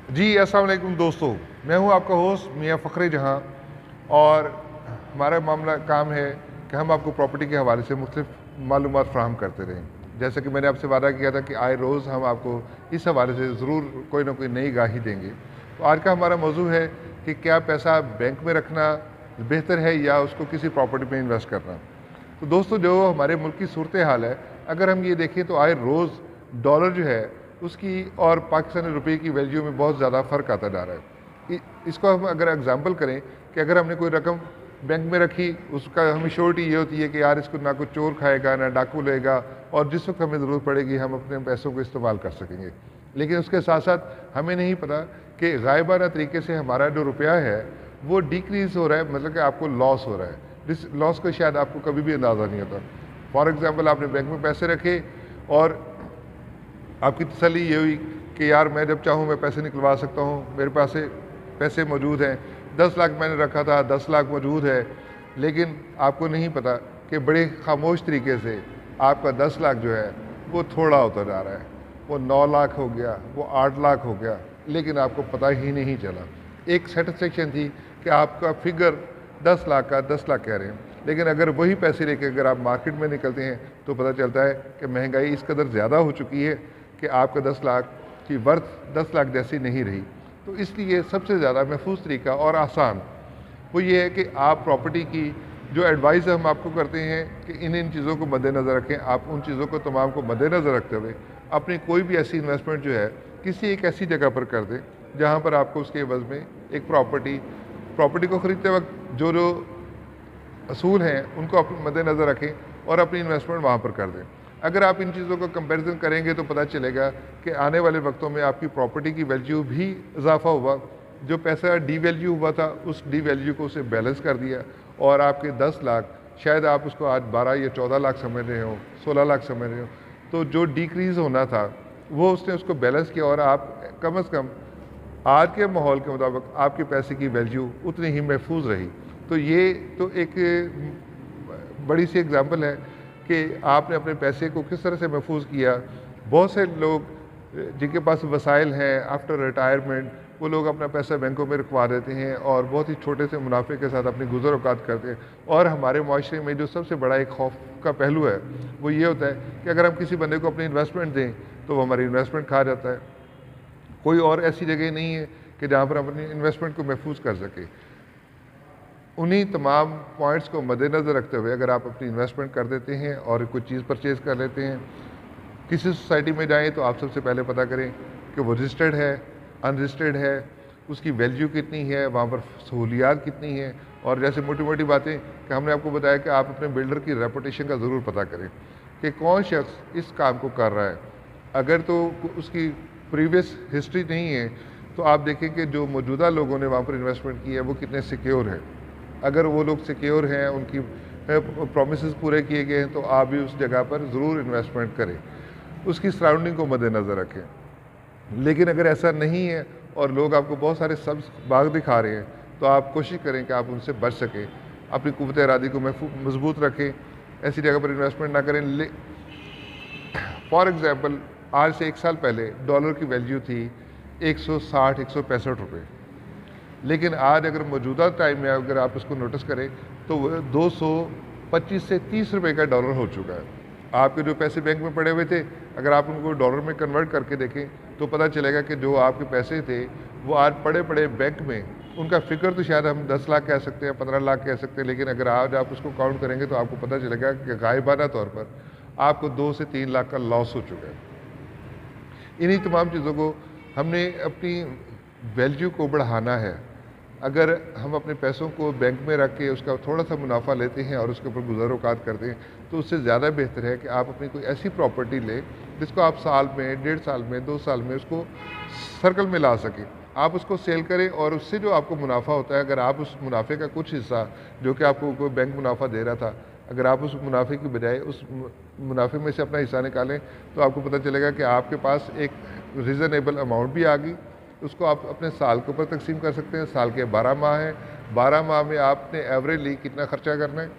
जी अस्सलाम वालेकुम दोस्तों, मैं हूं आपका होस्ट मियां फ़खर जहां और हमारा मामला काम है कि हम आपको प्रॉपर्टी के हवाले से मुख्तलिफ मालूमात फ़राहम करते रहें। जैसे कि मैंने आपसे वादा किया था कि आए रोज़ हम आपको इस हवाले से ज़रूर कोई ना कोई नई गाही देंगे। तो आज का हमारा मौजू है कि क्या पैसा बैंक में रखना बेहतर है या उसको किसी प्रॉपर्टी में इन्वेस्ट करना। तो दोस्तों, जो हमारे मुल्क की सूरत हाल है, अगर हम ये देखें तो आए रोज़ डॉलर जो है उसकी और पाकिस्तानी रुपये की वैल्यू में बहुत ज़्यादा फ़र्क आता जा रहा है। इसको हम अगर एग्जांपल करें कि अगर हमने कोई रकम बैंक में रखी, उसका हमें श्योरिटी ये होती है कि यार इसको ना कोई चोर खाएगा ना डाकू लेगा, और जिस वक्त हमें ज़रूरत पड़ेगी हम अपने पैसों को इस्तेमाल कर सकेंगे। लेकिन उसके साथ साथ हमें नहीं पता कि गायबाना तरीके से हमारा जो रुपया है वो डिक्रीज़ हो रहा है, मतलब कि आपको लॉस हो रहा है। जिस लॉस का शायद आपको कभी भी अंदाज़ा नहीं होता। फॉर एग्ज़ाम्पल, आपने बैंक में पैसे रखे और आपकी तसल्ली ये हुई कि यार मैं जब चाहूँ मैं पैसे निकलवा सकता हूँ, मेरे पास पैसे मौजूद हैं, 10 लाख मैंने रखा था, 10 लाख मौजूद है। लेकिन आपको नहीं पता कि बड़े खामोश तरीके से आपका 10 लाख जो है वो थोड़ा होता जा रहा है, वो 9 लाख हो गया, वो 8 लाख हो गया, लेकिन आपको पता ही नहीं चला। एक सेटिस्फेक्शन थी कि आपका फिगर 10 लाख का 10 लाख कह रहे हैं, लेकिन अगर वही पैसे लेके अगर आप मार्केट में निकलते हैं तो पता चलता है कि महंगाई इस कदर ज़्यादा हो चुकी है कि आपका 10 लाख की वर्थ 10 लाख जैसी नहीं रही। तो इसलिए सबसे ज़्यादा महफूज तरीका और आसान वो ये है कि आप प्रॉपर्टी की जो एडवाइस हम आपको करते हैं कि इन चीज़ों को मद्देनज़र रखें। आप उन चीज़ों को तमाम को मद्देनज़र रखते हुए अपनी कोई भी ऐसी इन्वेस्टमेंट जो है किसी एक ऐसी जगह पर कर दें जहाँ पर आपको उसके एवज़ में एक प्रॉपर्टी को ख़रीदते वक्त जो असूल हैं उनको अपने मद्देनज़र रखें और अपनी इन्वेस्टमेंट वहाँ पर कर दें। अगर आप इन चीज़ों का कंपैरिजन करेंगे तो पता चलेगा कि आने वाले वक्तों में आपकी प्रॉपर्टी की वैल्यू भी इजाफा हुआ। जो पैसा डी वैल्यू हुआ था उस डी वैल्यू को उसे बैलेंस कर दिया, और आपके 10 लाख शायद आप उसको आज 12 या 14 लाख समझ रहे हो, 16 लाख समझ रहे हो, तो जो डिक्रीज़ होना था वो उसने उसको बैलेंस किया, और आप कम अज़ कम आज के माहौल के मुताबिक आपके पैसे की वैल्यू उतनी ही महफूज रही। तो ये तो एक बड़ी सी एग्जांपल है कि आपने अपने पैसे को किस तरह से महफूज किया। बहुत से लोग जिनके पास वसाइल हैं आफ्टर रिटायरमेंट, वो लोग अपना पैसा बैंकों में रखवा देते हैं और बहुत ही छोटे से मुनाफे के साथ अपनी गुज़र औकात करते हैं। और हमारे माशरे में जो सबसे बड़ा एक खौफ का पहलू है वो ये होता है कि अगर हम किसी बंदे को अपनी इन्वेस्टमेंट दें तो वो हमारी इन्वेस्टमेंट खा जाता है। कोई और ऐसी जगह नहीं है कि जहाँ पर हम अपनी इन्वेस्टमेंट को महफूज कर सकें। उन्हीं तमाम पॉइंट्स को मद्देनज़र रखते हुए अगर आप अपनी इन्वेस्टमेंट कर देते हैं और कोई चीज़ परचेज़ कर लेते हैं, किसी सोसाइटी में जाएं तो आप सबसे पहले पता करें कि वो रजिस्टर्ड है, अनरजिस्टर्ड है, उसकी वैल्यू कितनी है, वहाँ पर सहूलियात कितनी हैं। और जैसे मोटी मोटी बातें कि हमने आपको बताया कि आप अपने बिल्डर की रेपुटेशन का ज़रूर पता करें कि कौन शख्स इस काम को कर रहा है। अगर तो उसकी प्रीवियस हिस्ट्री नहीं है तो आप देखें कि जो मौजूदा लोगों ने वहाँ पर इन्वेस्टमेंट की है वो कितने सिक्योर हैं। अगर वो लोग सिक्योर हैं, उनकी प्रॉमिसेस पूरे किए गए हैं, तो आप भी उस जगह पर ज़रूर इन्वेस्टमेंट करें, उसकी सराउंडिंग को मद्देनज़र रखें। लेकिन अगर ऐसा नहीं है और लोग आपको बहुत सारे सब्ज़ बाग दिखा रहे हैं तो आप कोशिश करें कि आप उनसे बच सकें, अपनी क़ुव्वत इरादी को मजबूत रखें, ऐसी जगह पर इन्वेस्टमेंट ना करें। फॉर एग्ज़ाम्पल, आज से 1 साल पहले डॉलर की वैल्यू थी 160-165 रुपये, लेकिन आज अगर मौजूदा टाइम में अगर आप इसको नोटिस करें तो वह 225 से 30 रुपये का डॉलर हो चुका है। आपके जो पैसे बैंक में पड़े हुए थे, अगर आप उनको डॉलर में कन्वर्ट करके देखें तो पता चलेगा कि जो आपके पैसे थे वो आज पड़े पड़े बैंक में, उनका फिगर तो शायद हम 10 लाख कह सकते हैं, 15 लाख कह सकते हैं, लेकिन अगर आज आप उसको काउंट करेंगे तो आपको पता चलेगा कि गायबाना तौर पर आपको 2 से 3 लाख का लॉस हो चुका है। इन्हीं तमाम चीज़ों को हमने अपनी वैल्यू को बढ़ाना है। अगर हम अपने पैसों को बैंक में रख के उसका थोड़ा सा मुनाफा लेते हैं और उसके ऊपर गुज़र औकात करते हैं तो उससे ज़्यादा बेहतर है कि आप अपनी कोई ऐसी प्रॉपर्टी लें जिसको आप साल में, 1.5 साल में, 2 साल में उसको सर्कल में ला सकें। आप उसको सेल करें और उससे जो आपको मुनाफा होता है, अगर आप उस मुनाफे का कुछ हिस्सा जो कि आपको कोई बैंक मुनाफा दे रहा था, अगर आप उस मुनाफे की बजाय उस मुनाफे में से अपना हिस्सा निकालें तो आपको पता चलेगा कि आपके पास एक रीज़नेबल अमाउंट भी आ गई। उसको आप अपने साल के ऊपर तकसीम कर सकते हैं। साल के 12 माह हैं, 12 माह में आपने एवरेजली कितना खर्चा करना है,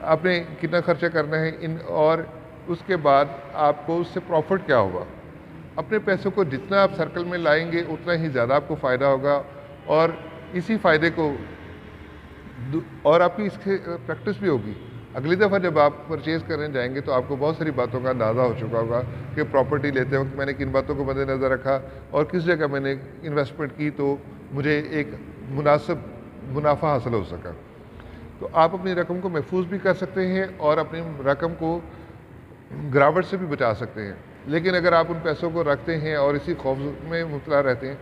आपने कितना खर्चा करना है और उसके बाद आपको उससे प्रॉफिट क्या होगा। अपने पैसों को जितना आप सर्कल में लाएंगे उतना ही ज़्यादा आपको फ़ायदा होगा, और इसी फ़ायदे को और आपकी इसकी प्रैक्टिस भी होगी। अगली दफ़ा जब आप परचेज़ करने जाएंगे तो आपको बहुत सारी बातों का अंदाज़ा हो चुका होगा कि प्रॉपर्टी लेते वक्त मैंने किन बातों को मद्देनज़र रखा और किस जगह मैंने इन्वेस्टमेंट की तो मुझे एक मुनासिब मुनाफा हासिल हो सका। तो आप अपनी रकम को महफूज भी कर सकते हैं और अपनी रकम को गिरावट से भी बचा सकते हैं। लेकिन अगर आप उन पैसों को रखते हैं और इसी खौफ में मुबतला रहते हैं,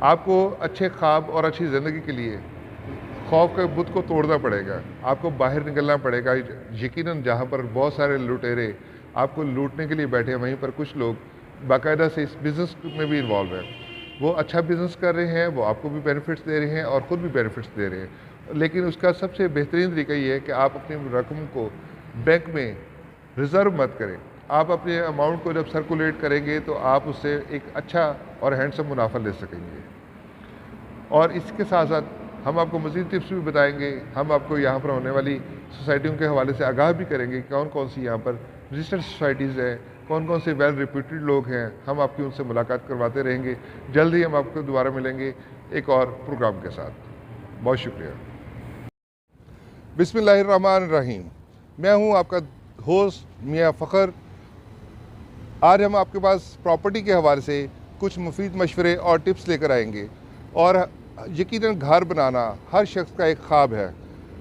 आपको अच्छे ख्वाब और अच्छी ज़िंदगी के लिए खौफ के बुत को तोड़ना पड़ेगा, आपको बाहर निकलना पड़ेगा। यकीनन जहाँ पर बहुत सारे लुटेरे आपको लूटने के लिए बैठे हैं, वहीं पर कुछ लोग बाकायदा से इस बिज़नेस में भी इन्वॉल्व हैं। वो अच्छा बिज़नेस कर रहे हैं, वो आपको भी बेनिफिट्स दे रहे हैं और ख़ुद भी बेनिफिट्स दे रहे हैं। लेकिन उसका सबसे बेहतरीन तरीका ये है कि आप अपनी रकम को बैंक में रिज़र्व मत करें। आप अपने अमाउंट को जब सर्कुलेट करेंगे तो आप उससे एक अच्छा और हैंडसम मुनाफा ले सकेंगे। और इसके साथ साथ हम आपको मज़ीद टिप्स भी बताएंगे। हम आपको यहाँ पर होने वाली सोसाइटियों के हवाले से आगाह भी करेंगे, कौन कौन सी यहाँ पर रजिस्टर्ड सोसाइटीज़ हैं, कौन कौन से वेल रिप्यूटेड लोग हैं। हम आपकी उनसे मुलाकात करवाते रहेंगे। जल्द ही हम आपको दोबारा मिलेंगे एक और प्रोग्राम के साथ। बहुत शुक्रिया। बिस्मिल्लाहिर्रहमानिर्रहीम। मैं हूँ आपका होस्ट मियाँ फ़खर। आज हम आपके पास प्रॉपर्टी के हवाले से कुछ मुफीद मशवरे और टिप्स लेकर आएंगे। और यकीनन घर बनाना हर शख्स का एक ख्वाब है।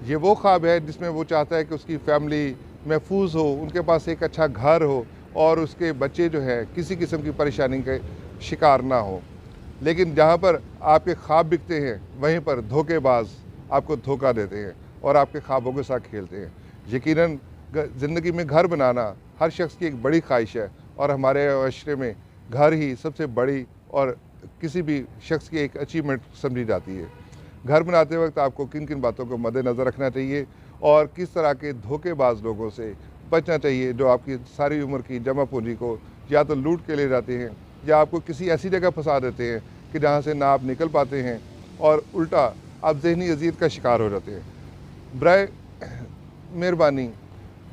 ये वो ख्वाब है जिसमें वो चाहता है कि उसकी फैमिली महफूज हो, उनके पास एक अच्छा घर हो और उसके बच्चे जो है किसी किस्म की परेशानी के शिकार ना हो। लेकिन जहाँ पर आपके ख्वाब बिकते हैं वहीं पर धोखेबाज आपको धोखा देते हैं और आपके ख्वाबों के साथ खेलते हैं। यकीनन ज़िंदगी में घर बनाना हर शख्स की एक बड़ी ख्वाहिश है और हमारे माशरे में घर ही सबसे बड़ी और किसी भी शख्स की एक अचीवमेंट समझी जाती है। घर बनाते वक्त आपको किन किन बातों को मद्देनज़र रखना चाहिए और किस तरह के धोखेबाज लोगों से बचना चाहिए जो आपकी सारी उम्र की जमा पूंजी को या तो लूट के ले जाते हैं या आपको किसी ऐसी जगह फंसा देते हैं कि जहाँ से ना आप निकल पाते हैं और उल्टा आप ज़हनी अज़ियत का शिकार हो जाते हैं। बराए मेहरबानी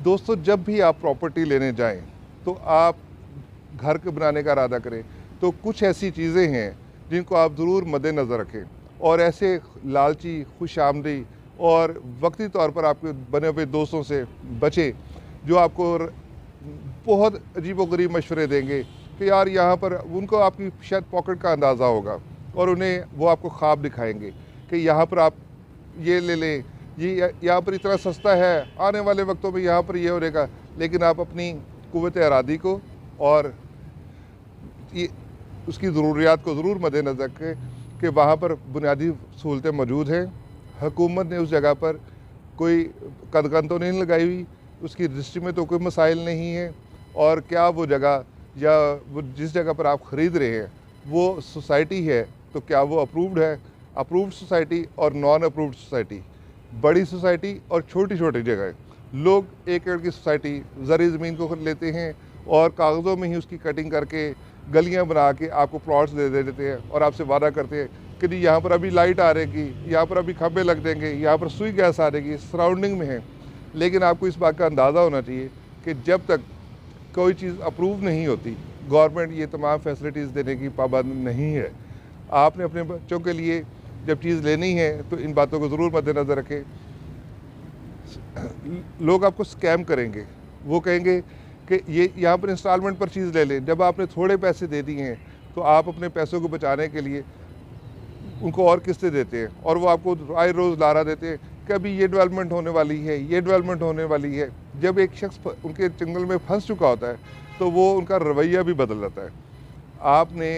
दोस्तों, जब भी आप प्रॉपर्टी लेने जाएं तो आप घर के बनाने का इरादा करें तो कुछ ऐसी चीज़ें हैं जिनको आप ज़रूर मद्देनज़र रखें और ऐसे लालची, खुशामदी और वक्ती तौर पर आपके बने हुए दोस्तों से बचें जो आपको बहुत अजीबोगरीब मशवरे देंगे कि यार यहाँ पर उनको आपकी शायद पॉकेट का अंदाज़ा होगा और उन्हें वो आपको ख्वाब दिखाएंगे कि यहाँ पर आप ये ले लें, ये यहाँ पर इतना सस्ता है, आने वाले वक्तों में यहाँ पर ये हो जाएगा। लेकिन आप अपनी कुव्वत इरादी को और ये उसकी ज़रूरियात को ज़रूर मद्देनज़र रखें कि वहाँ पर बुनियादी सहूलतें मौजूद हैं। हुकूमत ने उस जगह पर कोई कदगन तो नहीं लगाई हुई, उसकी रजिस्ट्री में तो कोई मसाइल नहीं है, और क्या वो जगह या वो जिस जगह पर आप ख़रीद रहे हैं वो सोसाइटी है तो क्या वो अप्रूव्ड है। अप्रूव्ड सोसाइटी और नॉन अप्रूव्ड सोसाइटी, बड़ी सोसाइटी और छोटी छोटी जगह। लोग एक एकड़ की सोसाइटी ज़री ज़मीन को लेते हैं और कागज़ों में ही उसकी कटिंग करके गलियां बना के आपको प्लॉट्स दे देते हैं और आपसे वादा करते हैं कि जी यहाँ पर अभी लाइट आ रहेगी, यहाँ पर अभी खंभे लग देंगे, यहाँ पर सुई गैस आ रहेगी, सराउंडिंग में है। लेकिन आपको इस बात का अंदाज़ा होना चाहिए कि जब तक कोई चीज़ अप्रूव नहीं होती, गवर्नमेंट ये तमाम फैसिलिटीज़ देने की पाबंद नहीं है। आपने अपने बच्चों के लिए जब चीज़ लेनी है तो इन बातों को ज़रूर मद्देनज़र रखें। लोग आपको स्कैम करेंगे, वो कहेंगे कि ये यहाँ पर इंस्टॉलमेंट पर चीज़ ले लें। जब आपने थोड़े पैसे दे दिए हैं तो आप अपने पैसों को बचाने के लिए उनको और किस्तें देते हैं और वो आपको आए रोज़ लारा देते हैं कि अभी ये डेवलपमेंट होने वाली है, ये डेवलपमेंट होने वाली है। जब एक शख्स उनके चंगल में फंस चुका होता है तो वो उनका रवैया भी बदल जाता है। आपने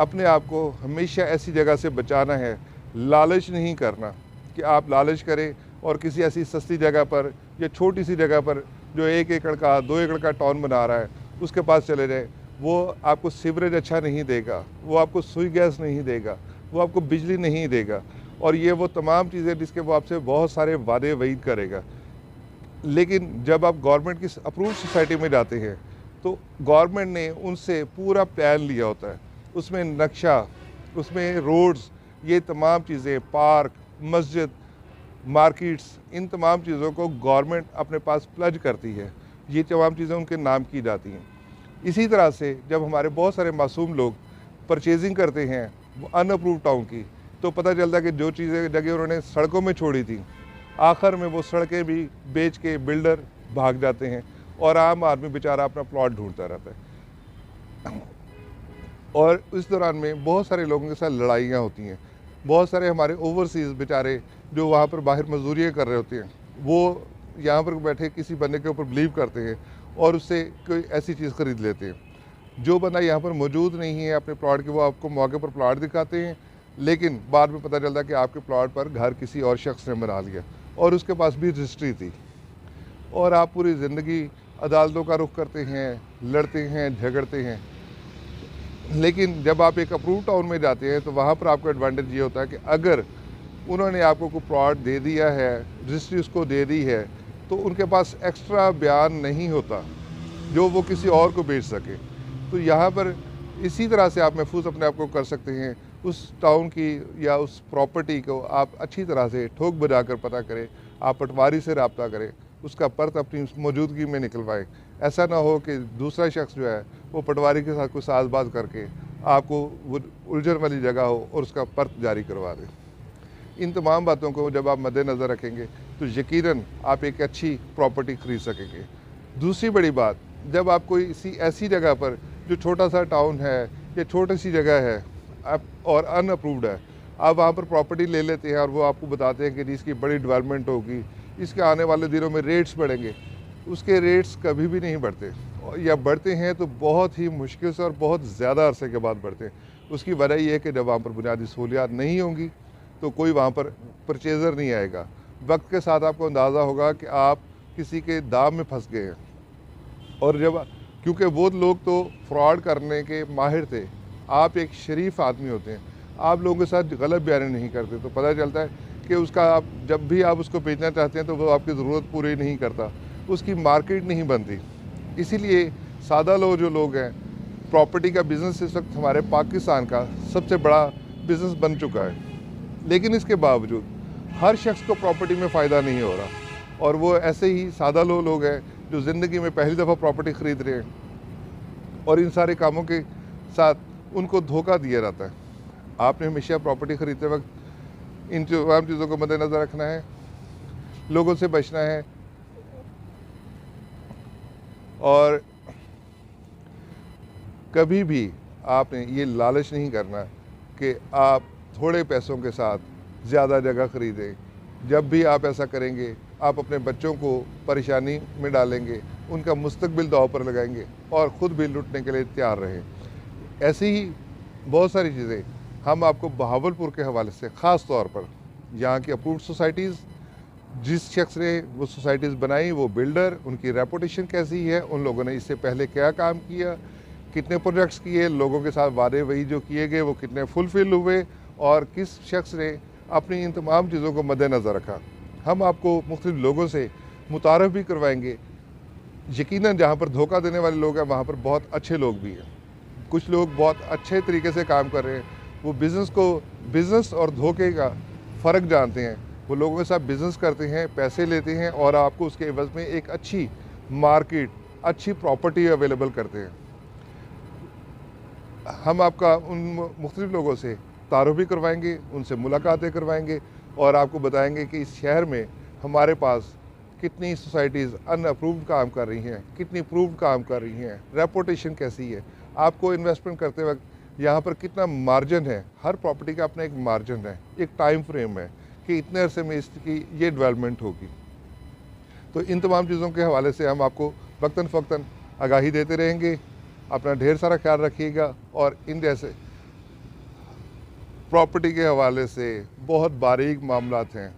अपने आप को हमेशा ऐसी जगह से बचाना है, लालच नहीं करना कि आप लालच करें और किसी ऐसी सस्ती जगह पर या छोटी सी जगह पर जो 1 एकड़ का 2 एकड़ का टाउन बना रहा है उसके पास चले जाए। वो आपको सीवरेज अच्छा नहीं देगा, वो आपको सुई गैस नहीं देगा, वो आपको बिजली नहीं देगा और ये वो तमाम चीज़ें जिसके वो आपसे बहुत सारे वादे वईद करेगा। लेकिन जब आप गवर्नमेंट की अप्रूव्ड सोसाइटी में जाते हैं तो गवर्नमेंट ने उनसे पूरा प्लान लिया होता है, उसमें नक्शा, उसमें रोड्स, ये तमाम चीज़ें, पार्क, मस्जिद, मार्केट्स, इन तमाम चीज़ों को गवर्नमेंट अपने पास प्लज करती है। ये तमाम चीज़ें उनके नाम की जाती हैं। इसी तरह से जब हमारे बहुत सारे मासूम लोग परचेजिंग करते हैं अनअप्रूव टाउन की, तो पता चलता है कि जो चीज़ें जगह उन्होंने सड़कों में छोड़ी थी, आखिर में वो सड़कें भी बेच के बिल्डर भाग जाते हैं और आम आदमी बेचारा अपना प्लॉट ढूंढता रहता है। और इस दौरान में बहुत सारे लोगों के साथ लड़ाइयाँ होती हैं। बहुत सारे हमारे ओवरसीज़ बेचारे जो वहाँ पर बाहर मजदूरियाँ कर रहे होते हैं, वो यहाँ पर बैठे किसी बंदे के ऊपर बिलीव करते हैं और उससे कोई ऐसी चीज़ ख़रीद लेते हैं। जो बंदा यहाँ पर मौजूद नहीं है अपने प्लॉट के, वो आपको मौके पर प्लॉट दिखाते हैं, लेकिन बाद में पता चलता है कि आपके प्लॉट पर घर किसी और शख्स ने बना लिया और उसके पास भी रजिस्ट्री थी, और आप पूरी ज़िंदगी अदालतों का रुख करते हैं, लड़ते हैं, झगड़ते हैं। लेकिन जब आप एक अप्रूव टाउन में जाते हैं तो वहाँ पर आपको एडवांटेज ये होता है कि अगर उन्होंने आपको कोई प्लॉट दे दिया है, रजिस्ट्री उसको दे दी है, तो उनके पास एक्स्ट्रा बयान नहीं होता जो वो किसी और को बेच सके। तो यहाँ पर इसी तरह से आप महफूज अपने आप को कर सकते हैं। उस टाउन की या उस प्रॉपर्टी को आप अच्छी तरह से ठोक बजा कर पता करें, आप पटवारी से रब्ता करें, उसका पर्त अपनी मौजूदगी में निकलवाएं। ऐसा ना हो कि दूसरा शख्स जो है वो पटवारी के साथ कोई साजबाज करके आपको वो उलझन वाली जगह हो और उसका पर्त जारी करवा दे। इन तमाम बातों को जब आप मद्देनज़र रखेंगे तो यकीनन आप एक अच्छी प्रॉपर्टी ख़रीद सकेंगे। दूसरी बड़ी बात, जब आप कोई ऐसी जगह पर जो छोटा सा टाउन है या छोटी सी जगह है और अनअप्रूव्ड है, आप वहाँ पर प्रॉपर्टी ले लेते हैं और वो आपको बताते हैं कि इसकी बड़ी डेवलपमेंट होगी, इसके आने वाले दिनों में रेट्स बढ़ेंगे। उसके रेट्स कभी भी नहीं बढ़ते, या बढ़ते हैं तो बहुत ही मुश्किल से और बहुत ज़्यादा अरसे के बाद बढ़ते हैं। उसकी वजह यह है कि जब वहाँ पर बुनियादी सहूलियात नहीं होंगी तो कोई वहाँ पर परचेज़र नहीं आएगा। वक्त के साथ आपको अंदाज़ा होगा कि आप किसी के दाम में फंस गए हैं, और जब क्योंकि वो लोग तो फ्रॉड करने के माहिर थे, आप एक शरीफ आदमी होते हैं, आप लोगों के साथ गलत बयान नहीं करते, तो पता चलता है कि उसका आप जब भी आप उसको बेचना चाहते हैं तो वो आपकी ज़रूरत पूरी नहीं करता, उसकी मार्केट नहीं बनती। इसीलिए सादा लोग जो लोग हैं, प्रॉपर्टी का बिज़नेस इस वक्त हमारे पाकिस्तान का सबसे बड़ा बिज़नेस बन चुका है, लेकिन इसके बावजूद हर शख्स को प्रॉपर्टी में फ़ायदा नहीं हो रहा, और वो ऐसे ही सादा लोग हैं जो ज़िंदगी में पहली दफ़ा प्रॉपर्टी ख़रीद रहे हैं, और इन सारे कामों के साथ उनको धोखा दिया जाता है। आपने हमेशा प्रॉपर्टी ख़रीदते वक्त इन तमाम चीज़ों को मद्देनज़र रखना है, लोगों से बचना है, और कभी भी आपने ये लालच नहीं करना कि आप थोड़े पैसों के साथ ज़्यादा जगह ख़रीदें। जब भी आप ऐसा करेंगे आप अपने बच्चों को परेशानी में डालेंगे, उनका मुस्तकबिल दांव पर लगाएंगे और ख़ुद भी लुटने के लिए तैयार रहें। ऐसी ही बहुत सारी चीज़ें हम आपको बहावलपुर के हवाले से, ख़ास तौर पर यहाँ की अप्रूव्ड सोसाइटीज़, जिस शख्स ने वो सोसाइटीज़ बनाई वो बिल्डर, उनकी रेपुटेशन कैसी है, उन लोगों ने इससे पहले क्या काम किया, कितने प्रोजेक्ट्स किए, लोगों के साथ वादे वही जो किए गए वो कितने फुलफिल हुए, और किस शख्स ने अपनी इन तमाम चीज़ों को मद्देनज़र रखा। हम आपको मुख्तलिफ लोगों से मुतारफ़ भी करवाएंगे। यकीनन जहाँ पर धोखा देने वाले लोग हैं वहाँ पर बहुत अच्छे लोग भी हैं। कुछ लोग बहुत अच्छे तरीके से काम कर रहे हैं, वो बिज़नेस और धोखे का फ़र्क जानते हैं, वो लोगों के साथ बिज़नेस करते हैं, पैसे लेते हैं और आपको उसके एवज़ में एक अच्छी मार्केट, अच्छी प्रॉपर्टी अवेलेबल करते हैं। हम आपका उन मुख्तलिफ लोगों से तारुफ भी करवाएंगे, उनसे मुलाकातें करवाएंगे और आपको बताएंगे कि इस शहर में हमारे पास कितनी सोसाइटीज़ अनअप्रूव्ड काम कर रही हैं, कितनी प्रूव्ड काम कर रही हैं, रेपुटेशन कैसी है, आपको इन्वेस्टमेंट करते वक्त यहाँ पर कितना मार्जिन है। हर प्रॉपर्टी का अपना एक मार्जिन है, एक टाइम फ्रेम है कि इतने अरसे में इसकी ये डेवलपमेंट होगी। तो इन तमाम चीज़ों के हवाले से हम आपको वक्तन फ़क्तन आगाही देते रहेंगे। अपना ढेर सारा ख्याल रखिएगा, और इन जैसे प्रॉपर्टी के हवाले से बहुत बारीक मामलात हैं,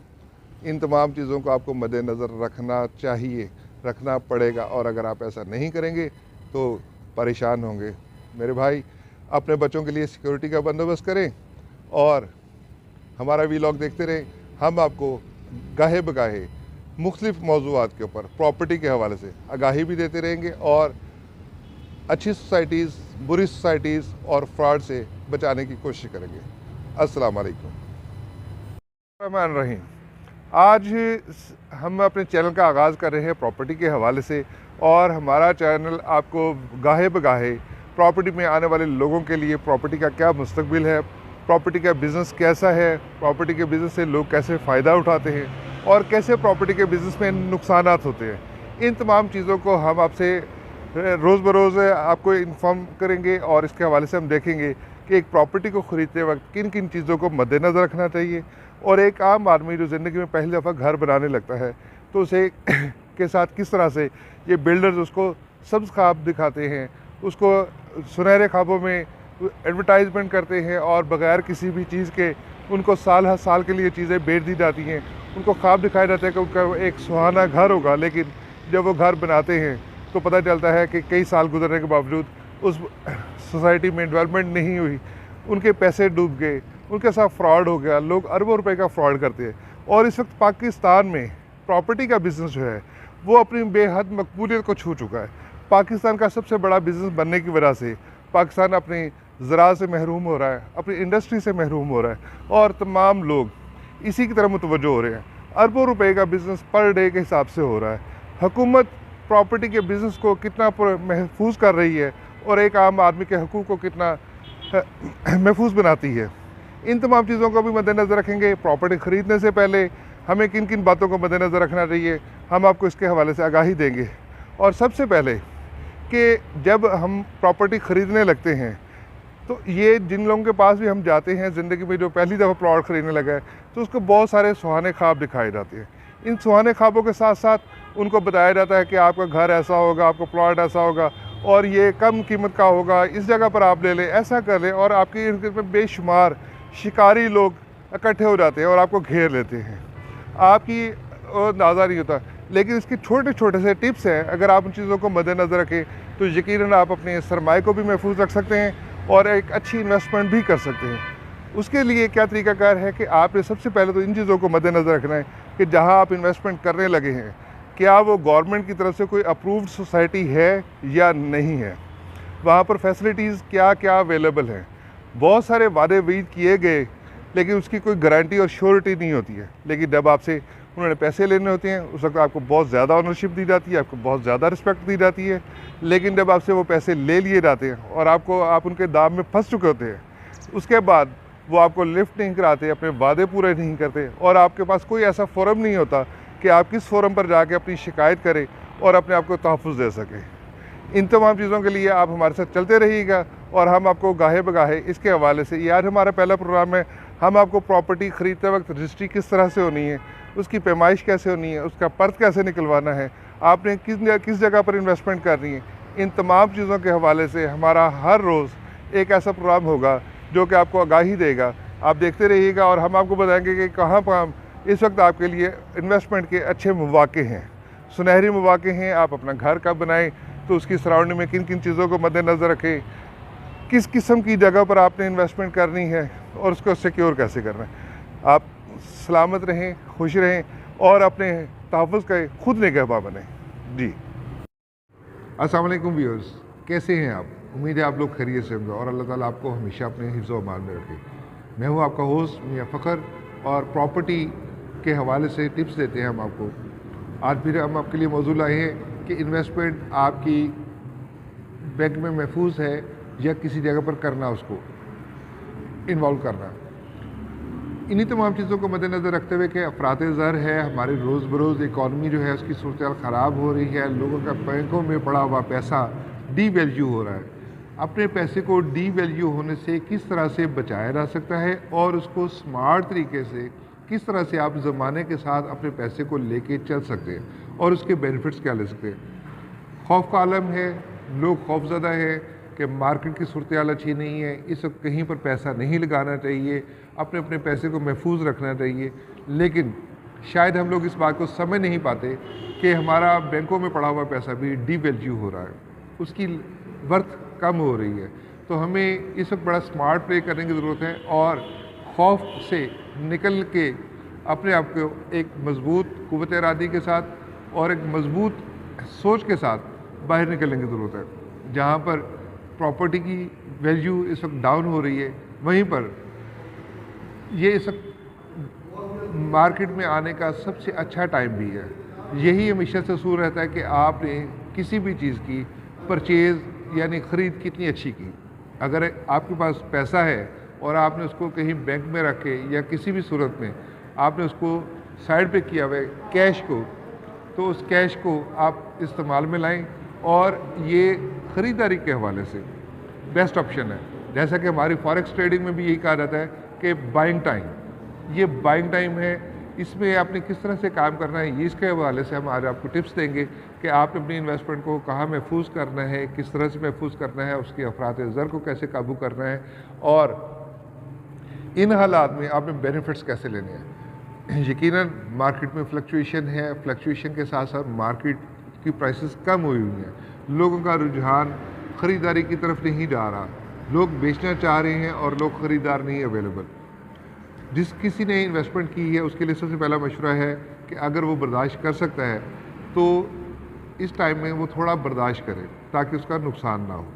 इन तमाम चीज़ों को आपको मद्देनज़र रखना चाहिए, रखना पड़ेगा, और अगर आप ऐसा नहीं करेंगे तो परेशान होंगे। मेरे भाई, अपने बच्चों के लिए सिक्योरिटी का बंदोबस्त करें और हमारा वीलॉग देखते रहें। हम आपको गाहे बगाहे मुख्तलिफ मौज़ूआत के ऊपर प्रॉपर्टी के हवाले से आगाही भी देते रहेंगे, और अच्छी सोसाइटीज़, बुरी सोसाइटीज़ और फ्रॉड से बचाने की कोशिश करेंगे। अस्सलाम वालेकुम। रहमान रहीम। آج ہم اپنے چینل کا آغاز کر رہے ہیں پراپرٹی کے حوالے سے، اور ہمارا چینل آپ کو گاہے بگاہے پراپرٹی میں آنے والے لوگوں کے لیے پراپرٹی کا کیا مستقبل ہے، پراپرٹی کا بزنس کیسا ہے، پراپرٹی کے بزنس سے لوگ کیسے فائدہ اٹھاتے ہیں، اور کیسے پراپرٹی کے بزنس میں نقصانات ہوتے ہیں، ان تمام چیزوں کو ہم آپ سے روز بروز آپ کو انفارم کریں گے، اور اس کے حوالے سے ہم دیکھیں گے کہ ایک پراپرٹی کو خریدتے وقت کن کن چیزوں کو مد نظر رکھنا چاہیے، اور ایک عام آدمی جو زندگی میں پہلی دفعہ گھر بنانے لگتا ہے تو اسے کے ساتھ کس طرح سے یہ بلڈرز اس کو سبز خواب دکھاتے ہیں، اس کو سنہرے خوابوں میں ایڈورٹائزمنٹ کرتے ہیں، اور بغیر کسی بھی چیز کے ان کو سال ہر سال کے لیے چیزیں بیچ دی جاتی ہیں، ان کو خواب دکھایا جاتا ہے کہ ان کا ایک سہانا گھر ہوگا، لیکن جب وہ گھر بناتے ہیں تو پتہ چلتا ہے کہ کئی سال گزرنے کے باوجود اس سوسائٹی میں ڈیولپمنٹ نہیں ہوئی، ان کے پیسے ڈوب گئے، ان کے ساتھ فراڈ ہو گیا، لوگ اربوں روپے کا فراڈ کرتے ہیں۔ اور اس وقت پاکستان میں پراپرٹی کا بزنس جو ہے وہ اپنی بے حد مقبولیت کو چھو چکا ہے۔ پاکستان کا سب سے بڑا بزنس بننے کی وجہ سے پاکستان اپنی زراعت سے محروم ہو رہا ہے، اپنی انڈسٹری سے محروم ہو رہا ہے، اور تمام لوگ اسی کی طرف متوجہ ہو رہے ہیں۔ اربوں روپے کا بزنس پر ڈے کے حساب سے ہو رہا ہے۔ حکومت پراپرٹی کے بزنس کو کتنا محفوظ کر رہی ہے، اور ایک عام آدمی کے حقوق کو کتنا محفوظ بناتی ہے، ان تمام چیزوں کو بھی مد نظر رکھیں گے۔ پراپرٹی خریدنے سے پہلے ہمیں کن کن باتوں کو مد نظر رکھنا چاہیے، ہم آپ کو اس کے حوالے سے آگاہی دیں گے۔ اور سب سے پہلے کہ جب ہم پراپرٹی خریدنے لگتے ہیں تو یہ جن لوگوں کے پاس بھی ہم جاتے ہیں زندگی میں جو پہلی دفعہ پلاٹ خریدنے لگا ہے تو اس کو بہت سارے سہانے خواب دکھائے جاتے ہیں۔ ان سہانے خوابوں کے ساتھ ساتھ ان کو بتایا جاتا ہے کہ آپ کا گھر ایسا ہوگا، آپ کا پلاٹ ایسا ہوگا، اور یہ کم قیمت کا ہوگا، اس جگہ پر آپ لے لیں، ایسا کر لیں، اور آپ کے ارد گرد میں بے شمار شکاری لوگ اکٹھے ہو جاتے ہیں اور آپ کو گھیر لیتے ہیں۔ آپ کی اندازہ نہیں ہوتا، لیکن اس کے چھوٹے چھوٹے سے ٹپس ہیں، اگر آپ ان چیزوں کو مد نظر رکھیں تو یقیناً آپ اپنے سرمایہ کو بھی محفوظ رکھ سکتے ہیں اور ایک اچھی انویسٹمنٹ بھی کر سکتے ہیں۔ اس کے لیے کیا طریقہ کار ہے کہ آپ نے سب سے پہلے تو ان چیزوں کو مد نظر رکھنا ہے کہ جہاں آپ انویسٹمنٹ کرنے لگے ہیں کیا وہ گورنمنٹ کی طرف سے کوئی اپرووڈ سوسائٹی ہے یا نہیں ہے، وہاں پر فیسلٹیز کیا کیا اویلیبل ہیں۔ بہت سارے وعدے وعید کیے گئے لیکن اس کی کوئی گارنٹی اور شیورٹی نہیں ہوتی ہے، لیکن جب آپ سے انہوں نے پیسے لینے ہوتے ہیں اس وقت آپ کو بہت زیادہ اونرشپ دی جاتی ہے، آپ کو بہت زیادہ رسپیکٹ دی جاتی ہے، لیکن جب آپ سے وہ پیسے لے لیے جاتے ہیں اور آپ ان کے دام میں پھنس چکے ہوتے ہیں، اس کے بعد وہ آپ کو لفٹ نہیں کراتے، اپنے وعدے پورے نہیں کرتے، اور آپ کے پاس کوئی ایسا فورم نہیں ہوتا کہ آپ کس فورم پر جا کے اپنی شکایت کریں اور اپنے آپ کو تحفظ دے سکیں۔ ان تمام چیزوں کے لیے آپ ہمارے ساتھ چلتے رہیے گا، اور ہم آپ کو گاہے بگاہے اس کے حوالے سے، یہ آج ہمارا پہلا پروگرام ہے، ہم آپ کو پراپرٹی خریدتے وقت رجسٹری کس طرح سے ہونی ہے، اس کی پیمائش کیسے ہونی ہے، اس کا پرت کیسے نکلوانا ہے، آپ نے کس جگہ پر انویسٹمنٹ کرنی ہے، ان تمام چیزوں کے حوالے سے ہمارا ہر روز ایک ایسا پروگرام ہوگا جو کہ آپ کو آگاہی دے گا۔ آپ دیکھتے رہیے گا، اور ہم آپ کو بتائیں گے کہ کہاں اس وقت آپ کے لیے انویسٹمنٹ کے اچھے مواقع ہیں، سنہری مواقع ہیں۔ آپ اپنا گھر کب بنائیں تو اس کی سراؤنڈنگ میں کن کن چیزوں کو مد نظر رکھیں، کس قسم کی جگہ پر آپ نے انویسٹمنٹ کرنی ہے، اور اس کو سیکیور کیسے کرنا ہے۔ آپ سلامت رہیں، خوش رہیں، اور اپنے تحفظ کا خود نگہباں بنیں۔ جی السلام علیکم ویورز، کیسے ہیں آپ؟ امید ہے آپ لوگ خیریت سے ہوں گے، اور اللہ تعالیٰ آپ کو ہمیشہ اپنے حفظ و امان میں رکھے۔ میں ہوں آپ کا ہوسٹ میاں فخر، اور پراپرٹی کے حوالے سے ٹپس دیتے ہیں ہم آپ کو۔ آج پھر ہم آپ کے لیے موضوع لائے ہیں کہ انویسٹمنٹ آپ کی بینک میں محفوظ ہے یا کسی جگہ پر کرنا، اس کو انوالو کرنا۔ انہی تمام چیزوں کو مد نظر رکھتے ہوئے کہ افراط زر ہے، ہماری روز بروز اکانومی جو ہے اس کی صورتحال خراب ہو رہی ہے، لوگوں کا بینکوں میں پڑا ہوا پیسہ ڈی ویلیو ہو رہا ہے۔ اپنے پیسے کو ڈی ویلیو ہونے سے کس طرح سے بچایا جا سکتا ہے، اور اس کو سمارٹ طریقے سے کس طرح سے آپ زمانے کے ساتھ اپنے پیسے کو لے کے چل سکتے ہیں، اور اس کے بینیفٹس کیا لے سکتے ہیں۔ خوف کا عالم ہے، لوگ خوف زدہ ہیں کہ مارکیٹ کی صورتحال اچھی نہیں ہے، اس وقت کہیں پر پیسہ نہیں لگانا چاہیے، اپنے پیسے کو محفوظ رکھنا چاہیے، لیکن شاید ہم لوگ اس بات کو سمجھ نہیں پاتے کہ ہمارا بینکوں میں پڑا ہوا پیسہ بھی ڈی ویلیو ہو رہا ہے، اس کی ورتھ کم ہو رہی ہے۔ تو ہمیں اس وقت بڑا سمارٹ پلے کرنے کی ضرورت ہے، اور خوف سے نکل کے اپنے آپ کو ایک مضبوط قوت ارادی کے ساتھ اور ایک مضبوط سوچ کے ساتھ باہر نکلنے کی ضرورت ہے۔ جہاں پر پراپرٹی کی ویلیو اس وقت ڈاؤن ہو رہی ہے، وہیں پر یہ اس وقت मार्केट में आने का सबसे अच्छा टाइम भी है। यही हमेशा से असूल रहता है कि आपने किसी भी चीज़ की परचेज़ यानी ख़रीद कितनी अच्छी की। अगर आपके पास पैसा है और आपने उसको कहीं बैंक में रख के या किसी भी सूरत में आपने उसको साइड पे किया हुआ है कैश को, तो उस कैश को आप इस्तेमाल में लाएं और ये ख़रीदारी के हवाले से बेस्ट ऑप्शन है। जैसा कि हमारी फॉरेक्स ट्रेडिंग में भी यही कहा जाता है कि बाइंग टाइम, ये बाइंग टाइम है, इसमें आपने किस तरह से काम करना है, ये इसके हवाले से हम आज आपको टिप्स देंगे कि आपने अपनी इन्वेस्टमेंट को कहाँ महफूज करना है, किस तरह से महफूज करना है, उसकी अफरात ज़र को कैसे काबू करना है और इन हालात में आपने बेनिफिट्स कैसे लेने हैं। यकीनन मार्केट में फ्लक्चुएशन है, फ्लक्चुएशन के साथ साथ मार्केट की प्राइसेस कम हुई हुई हैं, लोगों का रुझान ख़रीदारी की तरफ नहीं जा रहा, लोग बेचना चाह रहे हैं और लोग ख़रीदार नहीं अवेलेबल। जिस किसी ने इन्वेस्टमेंट की है उसके लिए सबसे पहला मशवरा है कि अगर वो बर्दाश्त कर सकता है तो इस टाइम में वो थोड़ा बर्दाश्त करे ताकि उसका नुकसान ना हो।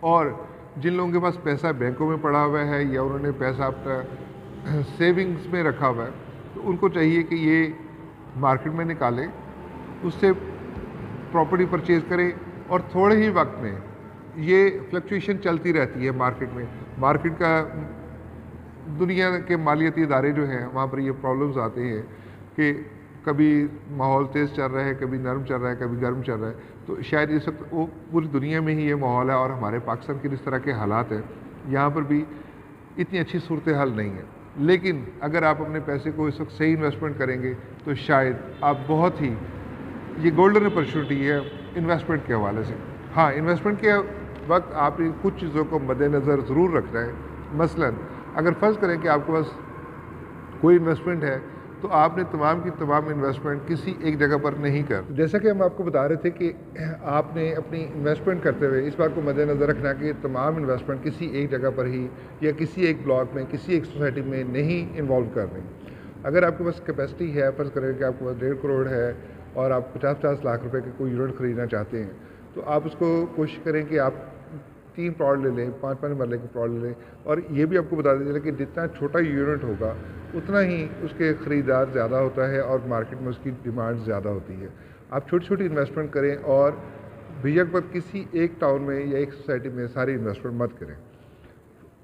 और जिन लोगों के पास पैसा बैंकों में पड़ा हुआ है या उन्होंने पैसा अपना सेविंग्स में रखा हुआ है, तो उनको चाहिए कि ये मार्केट में निकालें, उससे प्रॉपर्टी परचेज़ करें और थोड़े ही वक्त में ये फ्लक्चुएशन चलती रहती है मार्केट में। मार्केट का दुनिया के मालियाती इदारे जो हैं वहाँ पर ये प्रॉब्लम्स आते हैं कि कभी माहौल तेज़ चल रहा है, कभी नरम चल रहा है, कभी गर्म चल रहा है। तो शायद ये सब वो पूरी दुनिया में ही ये माहौल है और हमारे पाकिस्तान के जिस तरह के हालात हैं यहाँ पर भी इतनी अच्छी सूरत हाल नहीं है। लेकिन अगर आप अपने पैसे को इस वक्त सही इन्वेस्टमेंट करेंगे तो शायद आप बहुत ही, ये गोल्डन अपॉर्चुनिटी है इन्वेस्टमेंट के हवाले से। हाँ, इन्वेस्टमेंट के वक्त आपने कुछ चीज़ों को मद्देनज़र ज़रूर रखना है। मसलन अगर फ़र्ज़ करें कि आपके पास कोई इन्वेस्टमेंट है तो आपने तमाम की तमाम इन्वेस्टमेंट किसी एक जगह पर नहीं कर। जैसा कि हम आपको बता रहे थे कि आपने अपनी इन्वेस्टमेंट करते हुए इस बात को मद्देनज़र रखना कि तमाम इन्वेस्टमेंट किसी एक जगह पर ही या किसी एक ब्लॉक में, किसी एक सोसाइटी में नहीं इन्वॉल्व करनी। अगर आपके पास कैपेसिटी है, फ़र्ज़ करें कि आपके पास 1.5 करोड़ है और आप 50-50 लाख रुपए के कोई यूनिट ख़रीदना चाहते हैं, तो आप उसको कोशिश करें कि आप 3 प्लॉट ले लें, 5-5 मरले के प्लॉट ले लें। और ये भी आपको बता दीजिए कि जितना छोटा यूनिट होगा उतना ही उसके ख़रीदार ज़्यादा होता है और मार्केट में उसकी डिमांड ज़्यादा होती है। आप छोटी छोटी इन्वेस्टमेंट करें और बेशक पर किसी एक टाउन में या एक सोसाइटी में सारी इन्वेस्टमेंट मत करें।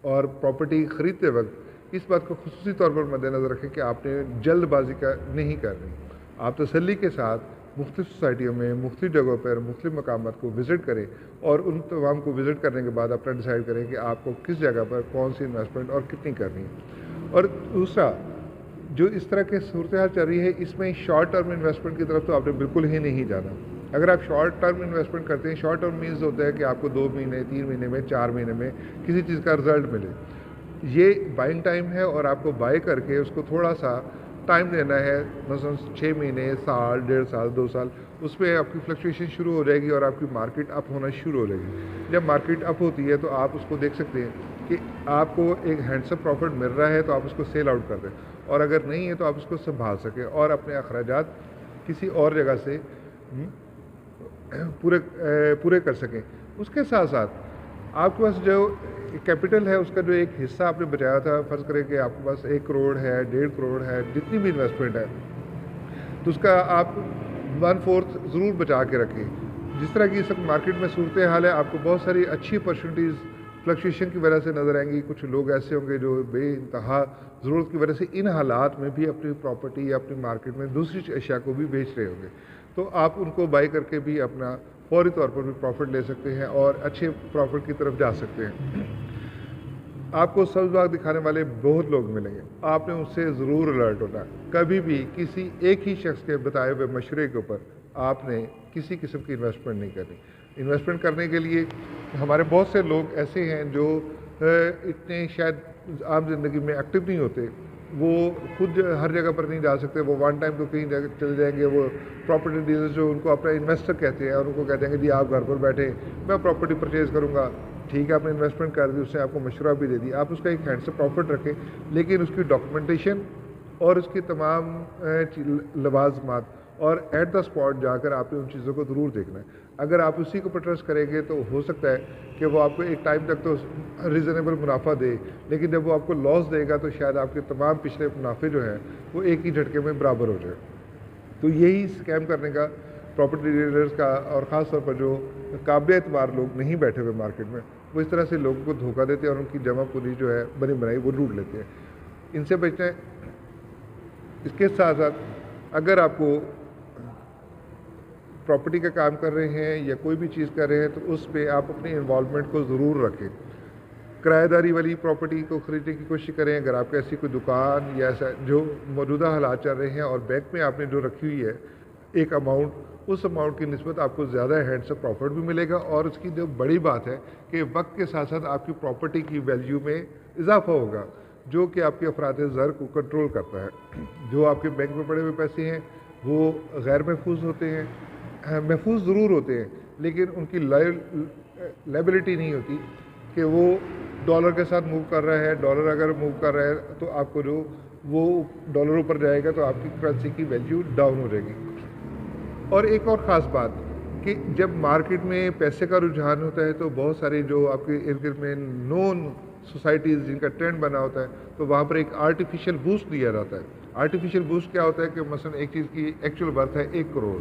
और प्रॉपर्टी ख़रीदते वक्त इस बात को खुसूसी तौर पर मद्देनज़र रखें कि आपने जल्दबाजी का नहीं करनी। आप तसल्ली के साथ मुख्तलिफ़ सोसाइटियों में, मुख्तलिफ़ जगहों पर, मुख्तलिफ़ मकामात को विज़िट करें और उन तमाम को विज़िट करने के बाद अपना डिसाइड करें कि आपको किस जगह पर कौन सी इन्वेस्टमेंट और कितनी करनी है। और दूसरा, जो इस तरह के सूरत हाल चल रही है, इसमें शॉर्ट टर्म इन्वेस्टमेंट की तरफ तो आपने बिल्कुल ही नहीं जाना। अगर आप शॉर्ट टर्म इन्वेस्टमेंट करते हैं, शॉर्ट टर्म मीन्स होता है कि आपको 2 महीने, 3 महीने में, 4 महीने में किसी चीज़ का रिज़ल्ट मिले। ये बाइंग टाइम है और आपको बाय करके उसको थोड़ा सा टाइम देना है, मसलन 6 महीने, साल, 1.5 साल, 2 साल, उसमें आपकी फ्लक्चुएशन शुरू हो जाएगी और आपकी मार्केट अप होना शुरू हो जाएगी। जब मार्केट अप होती है तो आप उसको देख सकते हैं कि आपको एक हैंडसम प्रॉफिट मिल रहा है तो आप उसको सेल आउट कर दें, और अगर नहीं है तो आप उसको संभाल सकें और अपने अखराजात किसी और जगह से पूरे कर सकें। उसके साथ साथ आपके पास जो कैपिटल है उसका जो एक हिस्सा आपने बचाया था, फ़र्ज़ करें कि आपके पास 1 करोड़ है, 1.5 करोड़ है, जितनी भी इन्वेस्टमेंट है, तो उसका आप 1/4 ज़रूर बचा के रखें। जिस तरह की इस मार्केट में सूरत हाल है, आपको बहुत सारी अच्छी अपॉर्चुनिटीज़ फ्लक्चुएशन की वजह से नज़र आएंगी। कुछ लोग ऐसे होंगे जो बेइंतहा ज़रूरत की वजह से इन हालात में भी अपनी प्रॉपर्टी या अपनी मार्केट में दूसरी अशिया को भी बेच रहे होंगे, तो आप उनको बाई करके भी अपना फौरी तौर पर भी प्रॉफिट ले सकते हैं और अच्छे प्रॉफिट की तरफ जा सकते हैं। आपको सब्ज़ बाग दिखाने वाले बहुत लोग मिलेंगे, आपने उनसे ज़रूर अलर्ट होना। कभी भी किसी एक ही शख्स के बताए हुए मशवरे के ऊपर आपने किसी किस्म की इन्वेस्टमेंट नहीं करनी। इन्वेस्टमेंट करने के लिए हमारे बहुत से लोग ऐसे हैं जो इतने शायद आम ज़िंदगी में एक्टिव नहीं होते, वो खुद हर जगह पर नहीं जा सकते, वो वन टाइम तो कहीं जगह चले जाएंगे। वो प्रॉपर्टी डीलर्स जो उनको अपना इन्वेस्टर कहते हैं और उनको कहते हैं कि जी आप घर पर बैठे मैं प्रॉपर्टी परचेज़ करूँगा। ठीक है, आपने इन्वेस्टमेंट कर दी, उसने आपको मशवरा भी दे दिया, आप उसका एक हैंड से प्रॉफिट रखें, लेकिन उसकी डॉक्यूमेंटेशन और उसकी तमाम लवाजमात اور ایٹ دا اسپاٹ جا کر آپ نے ان چیزوں کو ضرور دیکھنا ہے. اگر آپ اسی کو پرٹرسٹ کریں گے تو ہو سکتا ہے کہ وہ آپ کو ایک ٹائم تک تو ریزنیبل منافع دے، لیکن جب وہ آپ کو لاس دے گا تو شاید آپ کے تمام پچھلے منافع جو ہیں وہ ایک ہی جھٹکے میں برابر ہو جائے. تو یہی اسکیم کرنے کا پراپرٹی ڈیلرز کا، اور خاص طور پر جو قابل اعتبار لوگ نہیں بیٹھے ہوئے مارکیٹ میں، وہ اس طرح سے لوگوں کو دھوکہ دیتے ہیں اور ان کی جمع پوری جو ہے بنی بنائی وہ لوٹ لیتے ہیں. ان سے بچنا ہے. اس کے ساتھ ساتھ اگر آپ کو پراپرٹی کا کام کر رہے ہیں یا کوئی بھی چیز کر رہے ہیں تو اس پہ آپ اپنی انوالومنٹ کو ضرور رکھیں. کرایہ داری والی پراپرٹی کو خریدنے کی کوشش کریں. اگر آپ کی ایسی کوئی دکان یا ایسا جو موجودہ حالات چل رہے ہیں اور بینک میں آپ نے جو رکھی ہوئی ہے ایک اماؤنٹ، اس اماؤنٹ کی نسبت آپ کو زیادہ ہینڈ سے پروفٹ بھی ملے گا. اور اس کی جو بڑی بات ہے کہ وقت کے ساتھ ساتھ آپ کی پراپرٹی کی ویلیو میں اضافہ ہوگا، جو کہ آپ کے افراد زر کو کنٹرول کرتا ہے. جو آپ کے بینک میں پڑے ہوئے پیسے ہیں وہ غیر محفوظ ہوتے ہیں، محفوظ ضرور ہوتے ہیں لیکن ان کی لائبلٹی نہیں ہوتی کہ وہ ڈالر کے ساتھ موو کر رہا ہے. ڈالر اگر موو کر رہا ہے تو آپ کو جو وہ ڈالر اوپر جائے گا تو آپ کی کرنسی کی ویلیو ڈاؤن ہو جائے گی. اور ایک اور خاص بات کہ جب مارکیٹ میں پیسے کا رجحان ہوتا ہے تو بہت سارے جو آپ کے ارد گرد میں نون سوسائٹیز جن کا ٹرینڈ بنا ہوتا ہے تو وہاں پر ایک آرٹیفیشیل بوسٹ دیا جاتا ہے. آرٹیفیشیل بوسٹ کیا ہوتا ہے کہ مثلا ایک چیز کی ایکچوئل ورتھ ہے 1 کروڑ،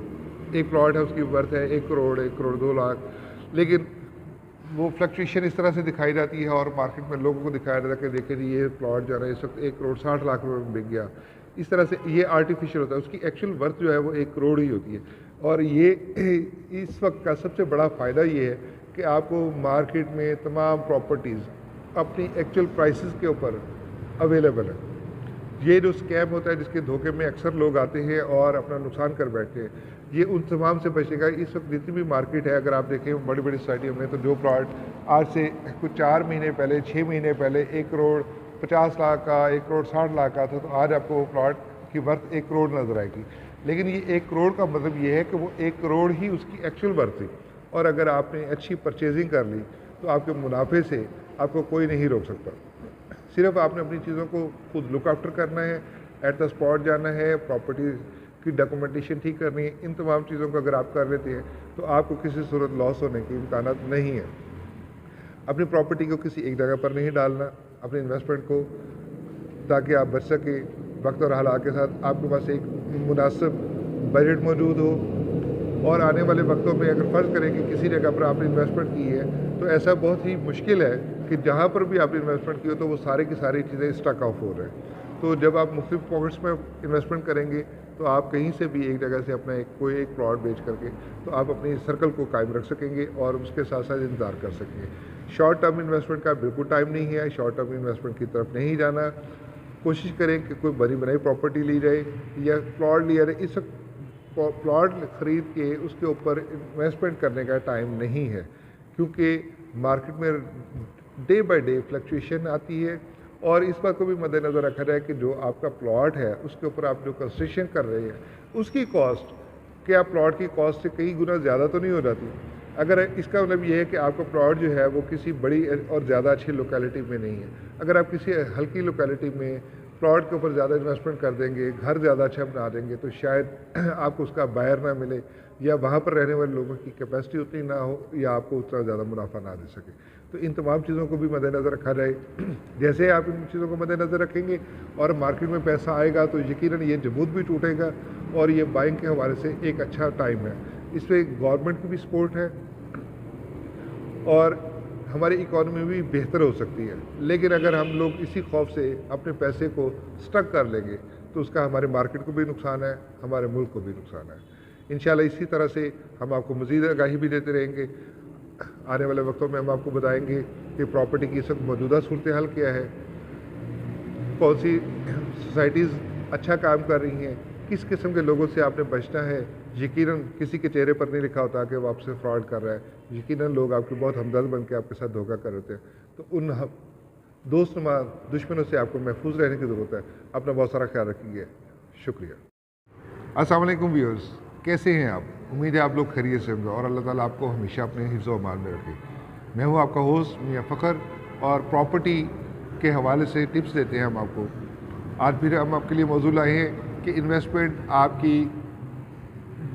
ایک پلاٹ ہے اس کی ورتھ ہے 1 کروڑ، 1 کروڑ 2 لاکھ، لیکن وہ فلکچویشن اس طرح سے دکھائی جاتی ہے اور مارکیٹ میں لوگوں کو دکھایا جاتا ہے کہ دیکھیں جی یہ پلاٹ جو ہے اس وقت 1 کروڑ 60 لاکھ روپے میں بک گیا. اس طرح سے یہ آرٹیفیشیل ہوتا ہے. اس کی ایکچوئل ورتھ جو ہے وہ 1 کروڑ ہی ہوتی ہے. اور یہ اس وقت کا سب سے بڑا فائدہ یہ ہے کہ آپ کو مارکیٹ میں تمام پراپرٹیز اپنی ایکچوئل پرائسز کے اوپر اویلیبل ہے. یہ جو اسکیم ہوتا ہے جس کے دھوکے میں اکثر لوگ آتے ہیں اور اپنا نقصان کر بیٹھتے ہیں، یہ ان تمام سے بچے گا. اس وقت جتنی بھی مارکیٹ ہے اگر آپ دیکھیں بڑی بڑی سوسائٹیوں میں تو جو پلاٹ آج سے کچھ 4 مہینے پہلے 6 مہینے پہلے 1 کروڑ 50 لاکھ کا 1 کروڑ 60 لاکھ کا تھا تو آج آپ کو وہ پلاٹ کی ورتھ 1 کروڑ نظر آئے گی. لیکن یہ 1 کروڑ کا مطلب یہ ہے کہ وہ 1 کروڑ ہی اس کی ایکچوئل ورتھ تھی. اور اگر آپ نے اچھی پرچیزنگ کر لی تو آپ کے منافع سے آپ کو کوئی نہیں روک سکتا. صرف آپ نے اپنی چیزوں کو خود لک آفٹر کرنا ہے، ایٹ دا اسپاٹ جانا ہے، پراپرٹی کی ڈاکومنٹیشن ٹھیک کرنی ہے. ان تمام چیزوں کو اگر آپ کر لیتے ہیں تو آپ کو کسی صورت لاس ہونے کے امکانات نہیں ہیں. اپنی پراپرٹی کو کسی ایک جگہ پر نہیں ڈالنا، اپنی انویسٹمنٹ کو، تاکہ آپ بچ سکیں. وقت اور حالات کے ساتھ آپ کے پاس ایک مناسب بجٹ موجود ہو. اور آنے والے وقتوں میں اگر فرض کریں کہ کسی جگہ پر آپ نے انویسٹمنٹ کی ہے تو ایسا بہت ہی مشکل ہے کہ جہاں پر بھی آپ نے انویسٹمنٹ کی ہو تو وہ سارے کی ساری چیزیں اسٹک آف ہو رہے ہیں. تو جب آپ مختلف پاکٹس میں انویسٹمنٹ کریں گے تو آپ کہیں سے بھی ایک جگہ سے اپنا کوئی ایک پلاٹ بیچ کر کے تو آپ اپنی سرکل کو قائم رکھ سکیں گے اور اس کے ساتھ ساتھ انتظار کر سکیں گے. شارٹ ٹرم انویسٹمنٹ کا بالکل ٹائم نہیں ہے. شارٹ ٹرم انویسٹمنٹ کی طرف نہیں جانا. کوشش کریں کہ کوئی بنی بنائی پراپرٹی لی جائے یا پلاٹ لیا جائے. اس وقت پلاٹ خرید کے اس کے اوپر انویسٹمنٹ کرنے کا ٹائم نہیں ہے، کیونکہ مارکیٹ میں ڈے بائی ڈے فلکچویشن آتی ہے. اور اس بات کو بھی مد نظر رکھا جائے کہ جو آپ کا پلاٹ ہے اس کے اوپر آپ جو کنسٹرکشن کر رہے ہیں اس کی کاسٹ کیا پلاٹ کی کاسٹ سے کئی گنا زیادہ تو نہیں ہو جاتی. اگر اس کا مطلب یہ ہے کہ آپ کا پلاٹ جو ہے وہ کسی بڑی اور زیادہ اچھی لوکیلٹی میں نہیں ہے. اگر آپ کسی ہلکی لوکیلٹی میں پلاٹ کے اوپر زیادہ انویسٹمنٹ کر دیں گے، گھر زیادہ اچھا بنا دیں گے تو شاید آپ کو اس کا بائر نہ ملے یا وہاں پر رہنے والے لوگوں کی کیپیسٹی اتنی نہ ہو یا آپ کو اتنا زیادہ منافع نہ دے سکے. تو ان تمام چیزوں کو بھی مد نظر رکھا جائے. جیسے آپ ان چیزوں کو مد نظر رکھیں گے اور مارکیٹ میں پیسہ آئے گا تو یقیناً یہ جمود بھی ٹوٹے گا اور یہ بائنگ کے حوالے سے ایک اچھا ٹائم ہے. اس پہ گورنمنٹ کی بھی سپورٹ ہے اور ہماری اکانومی بھی بہتر ہو سکتی ہے. لیکن اگر ہم لوگ اسی خوف سے اپنے پیسے کو سٹک کر لیں گے تو اس کا ہمارے مارکیٹ کو بھی نقصان ہے، ہمارے ملک کو بھی نقصان ہے. انشاءاللہ اسی طرح سے ہم آپ کو مزید آگاہی بھی دیتے رہیں گے. آنے والے وقتوں میں ہم آپ کو بتائیں گے کہ پراپرٹی کی اس وقت موجودہ صورتحال کیا ہے، کون سی سوسائٹیز اچھا کام کر رہی ہیں، کس قسم کے لوگوں سے آپ نے بچنا ہے. یقیناً کسی کے چہرے پر نہیں لکھا ہوتا کہ وہ آپ سے فراڈ کر رہا ہے. یقیناً لوگ آپ کے بہت ہمدرد بن کے آپ کے ساتھ دھوکہ کر رہے ہیں. تو ان دوست نما دشمنوں سے آپ کو محفوظ رہنے کی ضرورت ہے. اپنا بہت سارا خیال رکھیے. شکریہ. السلام علیکم ویورز، کیسے ہیں آپ؟ امید ہے آپ لوگ خیریت سے ہوں گے اور اللہ تعالیٰ آپ کو ہمیشہ اپنے حفظ و امان میں رکھے. میں ہوں آپ کا ہوسٹ میاں فخر اور پراپرٹی کے حوالے سے ٹپس دیتے ہیں ہم آپ کو. آج پھر ہم آپ کے لیے موضوع لائے ہیں کہ انویسٹمنٹ آپ کی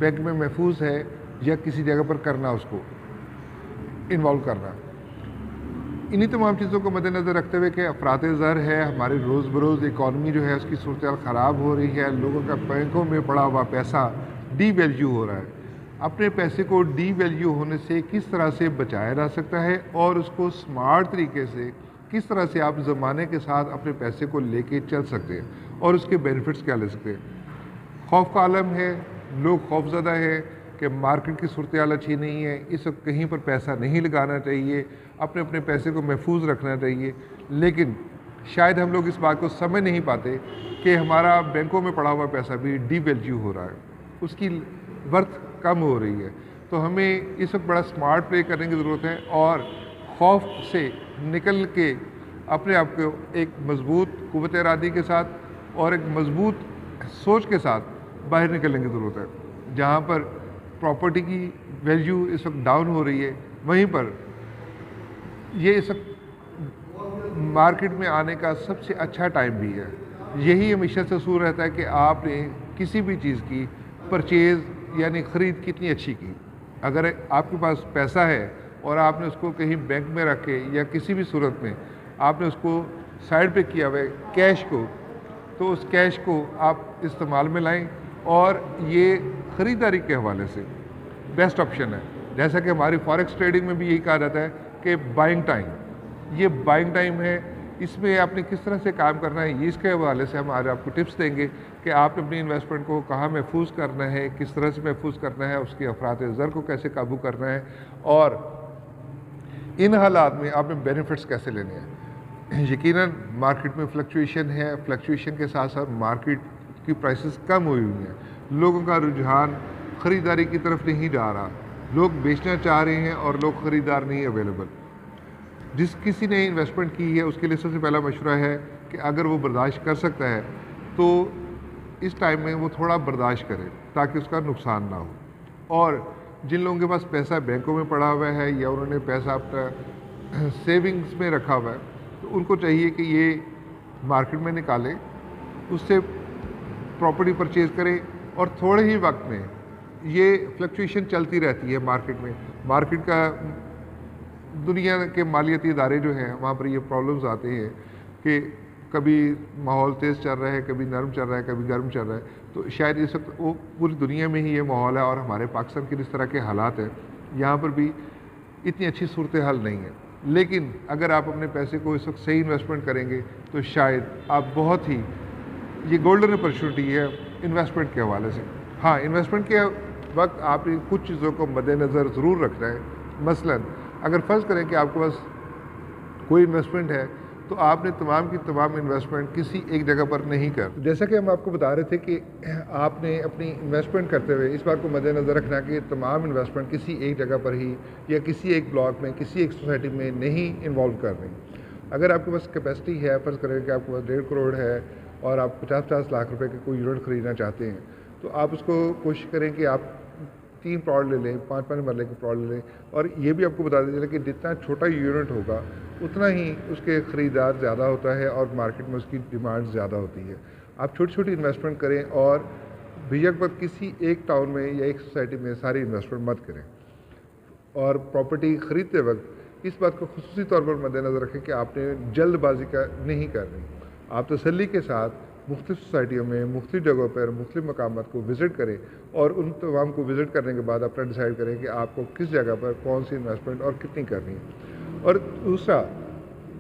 बैंक में महफूज है या किसी जगह पर करना, उसको इन्वॉल्व करना। इन्हीं तमाम चीज़ों को मद्देनज़र रखते हुए कि अफरात ज़र है, हमारी रोज़ बरोज़ इकॉनमी जो है उसकी सूरत ख़राब हो रही है, लोगों का बैंकों में पड़ा हुआ पैसा डी वैल्यू हो रहा है। अपने पैसे को डी वैल्यू होने से किस तरह से बचाया जा सकता है और उसको स्मार्ट तरीके से किस तरह से आप ज़माने के साथ अपने पैसे को लेके चल सकते हैं और उसके बेनिफिट्स क्या ले सकते हैं। खौफ का आलम है, लोग खौफज़दा है कि मार्केट की सूरत हाल अच्छी नहीं है, इस वक्त कहीं पर पैसा नहीं लगाना चाहिए, अपने अपने पैसे को महफूज रखना चाहिए। लेकिन शायद हम लोग इस बात को समझ नहीं पाते कि हमारा बैंकों में पड़ा हुआ पैसा भी डी वैल्यू हो रहा है, उसकी वर्थ कम हो रही है। तो हमें इस वक्त बड़ा स्मार्ट प्ले करने की ज़रूरत है और खौफ से निकल के अपने आप को एक मजबूत क़ुव्वत इरादी के साथ और एक मजबूत सोच के साथ बाहर निकलने की ज़रूरत है। जहाँ पर प्रॉपर्टी की वैल्यू इस वक्त डाउन हो रही है, वहीं पर ये इस वक्त मार्केट में आने का सबसे अच्छा टाइम भी है। यही हमेशा से असूल रहता है कि आपने किसी भी चीज़ की परचेज़ यानी ख़रीद कितनी अच्छी की। अगर आपके पास पैसा है और आपने उसको कहीं बैंक में रख के या किसी भी सूरत में आपने उसको साइड पे किया हुआ है कैश को, तो उस कैश को आप इस्तेमाल में लाएं और ये ख़रीदारी के हवाले से बेस्ट ऑप्शन है। जैसा कि हमारी फॉरेक्स ट्रेडिंग में भी यही कहा जाता है कि बाइंग टाइम, ये बाइंग टाइम है, इसमें आपने किस तरह से काम करना है, ये इसके हवाले से हम आज आपको टिप्स देंगे कि आपने अपनी इन्वेस्टमेंट को कहाँ महफूज करना है, किस तरह से महफूज करना है, उसके अफरात ज़र को कैसे काबू करना है और इन हालात में आपने बेनिफिट्स कैसे लेने हैं। यकीनन मार्केट में फ्लक्चुएशन है, फ्लक्चुएशन के साथ साथ मार्केट की प्राइसेस कम हुई हुई हैं, लोगों का रुझान ख़रीदारी की तरफ नहीं जा रहा, लोग बेचना चाह रहे हैं और लोग ख़रीदार नहीं अवेलेबल। जिस किसी ने इन्वेस्टमेंट की है उसके लिए सबसे पहला मशवरा है कि अगर वो बर्दाश्त कर सकता है तो इस टाइम में वो थोड़ा बर्दाश्त करे ताकि उसका नुकसान ना हो। और जिन लोगों के पास पैसा बैंकों में पड़ा हुआ है या उन्होंने पैसा अपना सेविंग्स में रखा हुआ है, तो उनको चाहिए कि ये मार्केट में निकालें, उससे प्रॉपर्टी परचेज़ करें और थोड़े ही वक्त में ये फ्लक्चुएशन चलती रहती है मार्केट में। मार्केट का दुनिया के मालियाती इदारे जो हैं वहाँ पर ये प्रॉब्लम्स आते हैं कि कभी माहौल तेज़ चल रहा है, कभी नरम चल रहा है, कभी गर्म चल रहा है। तो शायद इस वक्त वो पूरी दुनिया में ही ये माहौल है और हमारे पाकिस्तान के जिस तरह के हालात हैं यहाँ पर भी इतनी अच्छी सूरत हाल नहीं है। लेकिन अगर आप अपने पैसे को इस वक्त सही इन्वेस्टमेंट करेंगे तो शायद आप बहुत ही, ये गोल्डन अपॉर्चुनिटी है इन्वेस्टमेंट के हवाले से। हाँ, इन्वेस्टमेंट के वक्त आप कुछ चीज़ों को मद्देनज़र ज़रूर रखना है। मसलन अगर फ़र्ज़ करें कि आपके पास कोई इन्वेस्टमेंट है तो आपने तमाम की तमाम इन्वेस्टमेंट किसी एक जगह पर नहीं कर। जैसा कि हम आपको बता रहे थे कि आपने अपनी इन्वेस्टमेंट करते हुए इस बात को मद्देनज़र रखना कि तमाम इन्वेस्टमेंट किसी एक जगह पर ही या किसी एक ब्लॉक में, किसी एक सोसाइटी में नहीं इन्वॉल्व करनी। अगर आपके पास कैपेसिटी है, फ़र्ज़ करें कि आपके पास 1.5 करोड़ है और आप 50-50 लाख रुपए के कोई यूनिट ख़रीदना चाहते हैं, तो आप उसको कोशिश करें कि आप 3 प्लॉट ले लें, 5-5 मरले के प्लॉट ले लें। और ये भी आपको बता दीजिए कि जितना छोटा यूनिट होगा उतना ही उसके ख़रीदार ज़्यादा होता है और मार्केट में उसकी डिमांड ज़्यादा होती है। आप छोटी छोटी इन्वेस्टमेंट करें और बेशक किसी एक टाउन में या एक सोसाइटी में सारी इन्वेस्टमेंट मत करें। और प्रॉपर्टी ख़रीदते वक्त इस बात को खुसूसी तौर पर मद्देनज़र रखें कि आपने जल्दबाजी का नहीं करनी। आप तसल्ली के साथ मुख्तलिफ़ सोसाइटियों में, मुख्तलिफ़ जगहों पर, मुख्तलिफ़ मकामात को विज़िट करें और उन तमाम को विज़िट करने के बाद अपना डिसाइड करें कि आपको किस जगह पर कौन सी इन्वेस्टमेंट और कितनी करनी है। और दूसरा,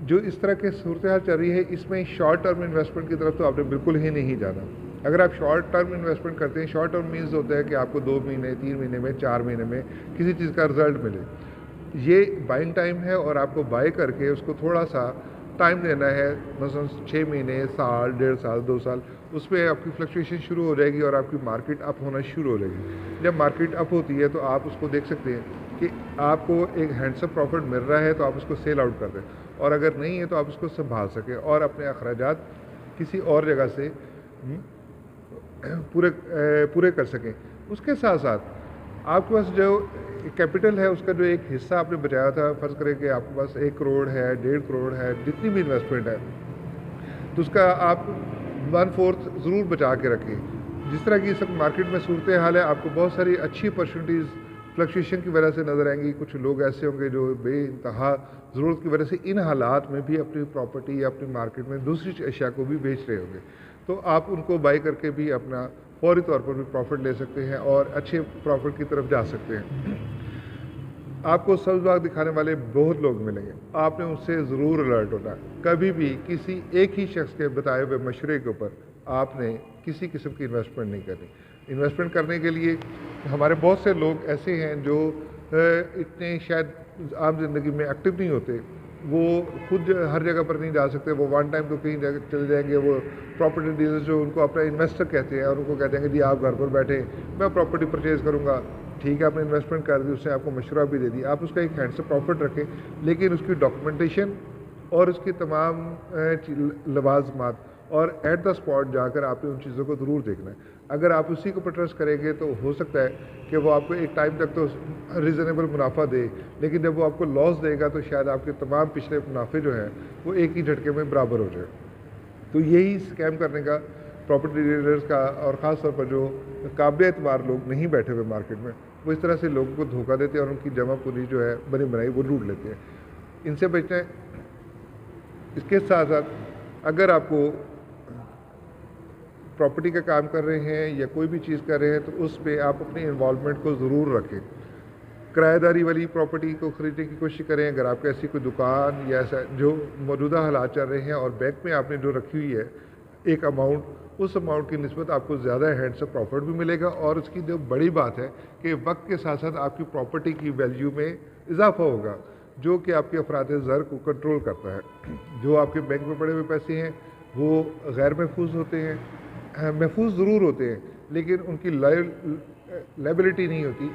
जो इस तरह के सूरत हाल चल रही है, इसमें शॉर्ट टर्म इन्वेस्टमेंट की तरफ तो आपने बिल्कुल ही नहीं जाना। अगर आप शॉर्ट टर्म इन्वेस्टमेंट करते हैं, शॉर्ट टर्म मीन्स होता है कि आपको 2 महीने, 3 महीने में, 4 महीने में किसी चीज़ का रिज़ल्ट मिले। ये बाइंग टाइम है और आपको बाय करके उसको थोड़ा सा टाइम देना है, मसलन 6 महीने, साल, 1.5 साल, 2 साल, उसमें आपकी फ्लक्चुएशन शुरू हो जाएगी और आपकी मार्केट अप होना शुरू हो जाएगी। जब मार्केट अप होती है तो आप उसको देख सकते हैं कि आपको एक हैंडसम प्रॉफिट मिल रहा है तो आप उसको सेल आउट कर दें, और अगर नहीं है तो आप उसको संभाल सकें और अपने अखराजात किसी और जगह से पूरे कर सकें। उसके साथ साथ आपके पास जो कैपिटल है उसका जो एक हिस्सा आपने बचाया था, फ़र्ज़ करें कि आपके पास 1 करोड़ है, 1.5 करोड़ है, जितनी भी इन्वेस्टमेंट है, तो उसका आप 1/4 ज़रूर बचा के रखें। जिस तरह की इस वक्त मार्केट में सूरत हाल है, आपको बहुत सारी अच्छी अपॉर्चुनिटीज़ फ्लक्चुएशन की वजह से नज़र आएंगी। कुछ लोग ऐसे होंगे जो बेइंतहा ज़रूरत की वजह से इन हालात में भी अपनी प्रॉपर्टी या अपनी मार्केट में दूसरी अशिया को भी बेच रहे होंगे, तो आप उनको बाई करके भी अपना फौरी तौर पर भी प्रॉफिट ले सकते हैं और अच्छे प्रॉफिट की तरफ जा सकते हैं। आपको सब्ज़ बाग दिखाने वाले बहुत लोग मिलेंगे, आपने उनसे ज़रूर अलर्ट होना। कभी भी किसी एक ही शख्स के बताए हुए मशवरे के ऊपर आपने किसी किस्म की इन्वेस्टमेंट नहीं करनी। इन्वेस्टमेंट करने के लिए हमारे बहुत से लोग ऐसे हैं जो इतने शायद आम ज़िंदगी में एक्टिव नहीं होते, वो खुद हर जगह पर नहीं जा सकते, वो वन टाइम तो कहीं जगह चले जाएंगे। वो प्रॉपर्टी डीलर्स जो उनको अपना इन्वेस्टर कहते हैं और उनको कहते हैं कि जी आप घर पर बैठे मैं प्रॉपर्टी परचेज़ करूँगा। ठीक है, आपने इन्वेस्टमेंट कर दी, उसने आपको मशवरा भी दे दी, आप उसका एक हैंड से प्रॉफिट रखें, लेकिन उसकी डॉक्यूमेंटेशन और उसकी तमाम लवाजमात और एट द स्पॉट जाकर आपने उन चीज़ों को ज़रूर देखना है। अगर आप उसी को पर ट्रस्ट करेंगे तो हो सकता है कि वो आपको एक टाइम तक तो रीज़नेबल मुनाफा दे, लेकिन जब वो आपको लॉस देगा तो शायद आपके तमाम पिछले मुनाफे जो हैं वो एक ही झटके में बराबर हो जाए। तो यही स्कैम करने का प्रॉपर्टी डीलर्स का और ख़ास तौर पर जो काबिल एतबार लोग नहीं बैठे हुए मार्केट में, वो इस तरह से लोगों को धोखा देते हैं और उनकी जमा पूंजी जो है बनी बनाई वो लूट लेते हैं। इनसे बचना है। इसके साथ साथ अगर आपको प्रॉपर्टी का काम कर रहे हैं या कोई भी चीज़ कर रहे हैं तो उस पर आप अपनी इन्वॉल्वमेंट को ज़रूर रखें। किराएदारी वाली प्रॉपर्टी को ख़रीदने की कोशिश करें। अगर आपकी ऐसी कोई दुकान या ऐसा जो मौजूदा हालात चल रहे हैं और बैंक में आपने जो रखी हुई है एक अमाउंट, उस अमाउंट की निस्बत आपको ज़्यादा हैंड से प्रॉफिट भी मिलेगा। और उसकी जो बड़ी बात है कि वक्त के साथ साथ आपकी प्रॉपर्टी की वैल्यू में इजाफा होगा, जो कि आपके अफराद ज़र को कंट्रोल करता है। जो आपके बैंक में पड़े हुए पैसे हैं वो गैर महफूज होते हैं, महफूज ज़रूर होते हैं, लेकिन उनकी लायबिलिटी नहीं होती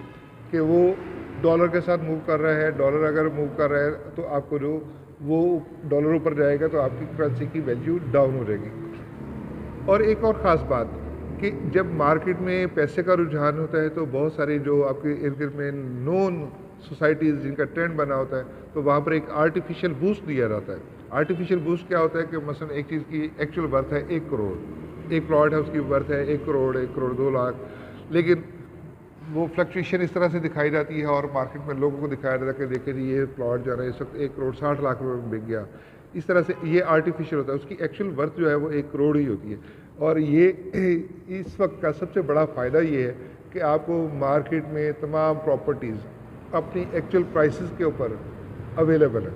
कि वो डॉलर के साथ मूव कर रहा है। डॉलर अगर मूव कर रहा है तो आपको जो वो डॉलर ऊपर जाएगा तो आपकी करेंसी की वैल्यू डाउन हो जाएगी। और एक और ख़ास बात कि जब मार्केट में पैसे का रुझान होता है तो बहुत सारी जो आपके इर्द गिर्द में नॉन सोसाइटीज़ जिनका ट्रेंड बना होता है तो वहाँ पर एक आर्टिफिशियल बूस्ट दिया जाता है। आर्टिफिशियल बूस्ट क्या होता है कि मसलन एक चीज़ की एक्चुअल वर्थ है 1 करोड़, एक प्लॉट है उसकी वर्थ है 1 करोड़, 1 करोड़ 2 लाख, लेकिन वो फ्लक्चुएशन इस तरह से दिखाई जाती है और मार्केट में लोगों को दिखाया जाता है कि देखें जी ये प्लॉट जो है इस वक्त 1 करोड़ 60 लाख रुपए में बिक गया। इस तरह से ये आर्टिफिशियल होता है, उसकी एक्चुअल वर्थ जो है वो 1 करोड़ ही होती है। और ये इस वक्त का सबसे बड़ा फ़ायदा ये है कि आपको मार्केट में तमाम प्रॉपर्टीज़ अपनी एक्चुअल प्राइसेस के ऊपर अवेलेबल है।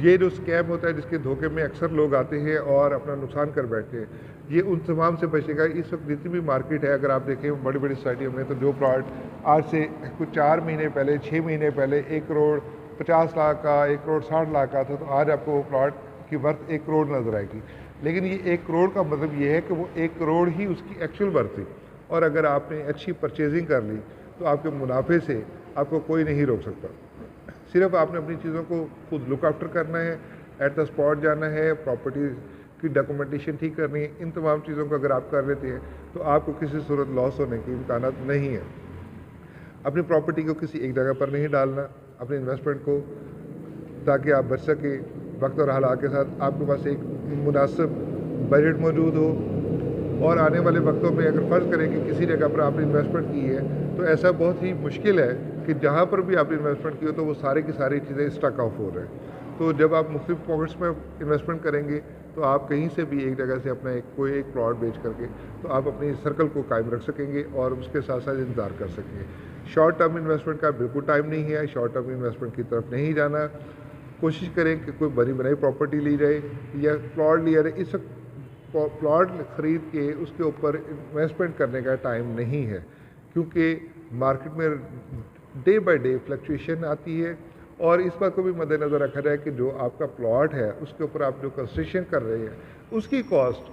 ये जो स्कैम होता है जिसके धोखे में अक्सर लोग आते हैं और अपना नुकसान कर बैठते हैं, ये उन तमाम से बचेगा। इस वक्त जितनी भी मार्केट है, अगर आप देखें बड़ी बड़ी सोसाइटियों में, तो जो प्लॉट आज से कुछ 4 महीने पहले 6 महीने पहले 1 करोड़ 50 लाख का 1 करोड़ 60 लाख का था, तो आज आपको वो प्लॉट की वर्थ 1 करोड़ नज़र आएगी। लेकिन ये 1 करोड़ का मतलब ये है कि वो 1 करोड़ ही उसकी एक्चुअल वर्थ थी। और अगर आपने अच्छी परचेजिंग कर ली तो आपके मुनाफे से आपको कोई नहीं रोक सकता। सिर्फ आपने अपनी चीज़ों को खुद लुक आफ्टर करना है, एट द स्पॉट जाना है, प्रॉपर्टी की डॉक्यूमेंटेशन ठीक करनी है। इन तमाम चीज़ों को अगर आप कर लेते हैं तो आपको किसी सूरत लॉस होने की इम्कानात नहीं है। अपनी प्रॉपर्टी को किसी एक जगह पर नहीं डालना, अपने इन्वेस्टमेंट को, ताकि आप बच सके। वक्त और हालात के साथ आपके पास एक मुनासिब बजट मौजूद हो और आने वाले वक्तों में अगर फ़र्ज़ करें कि किसी जगह पर आपने इन्वेस्टमेंट की है तो ऐसा बहुत ही मुश्किल है कि जहाँ पर भी आपने इन्वेस्टमेंट की हो तो वो सारी की सारी चीज़ें स्टक ऑफ हो रहे हैं। तो जब आप मुख्तलिफ पॉकेट्स में इन्वेस्टमेंट करेंगे तो आप कहीं से भी एक जगह से अपना कोई एक प्लॉट बेच करके तो आप अपनी सर्कल को कायम रख सकेंगे और उसके साथ साथ इंतज़ार कर सकेंगे। शॉर्ट टर्म इन्वेस्टमेंट का बिल्कुल टाइम नहीं है, शॉर्ट टर्म इन्वेस्टमेंट की तरफ नहीं जाना। कोशिश करें कि कोई बनी बनाई प्रॉपर्टी ली जाए या प्लॉट लिया जाए। इस वक्त प्लॉट ख़रीद के उसके ऊपर इन्वेस्टमेंट करने का टाइम नहीं है, क्योंकि मार्केट में डे बाय डे फ्लक्चुएशन आती है। और इस बात को भी मद्देनज़र रखा जाए कि जो आपका प्लॉट है उसके ऊपर आप जो कंस्ट्रक्शन कर रहे हैं उसकी कॉस्ट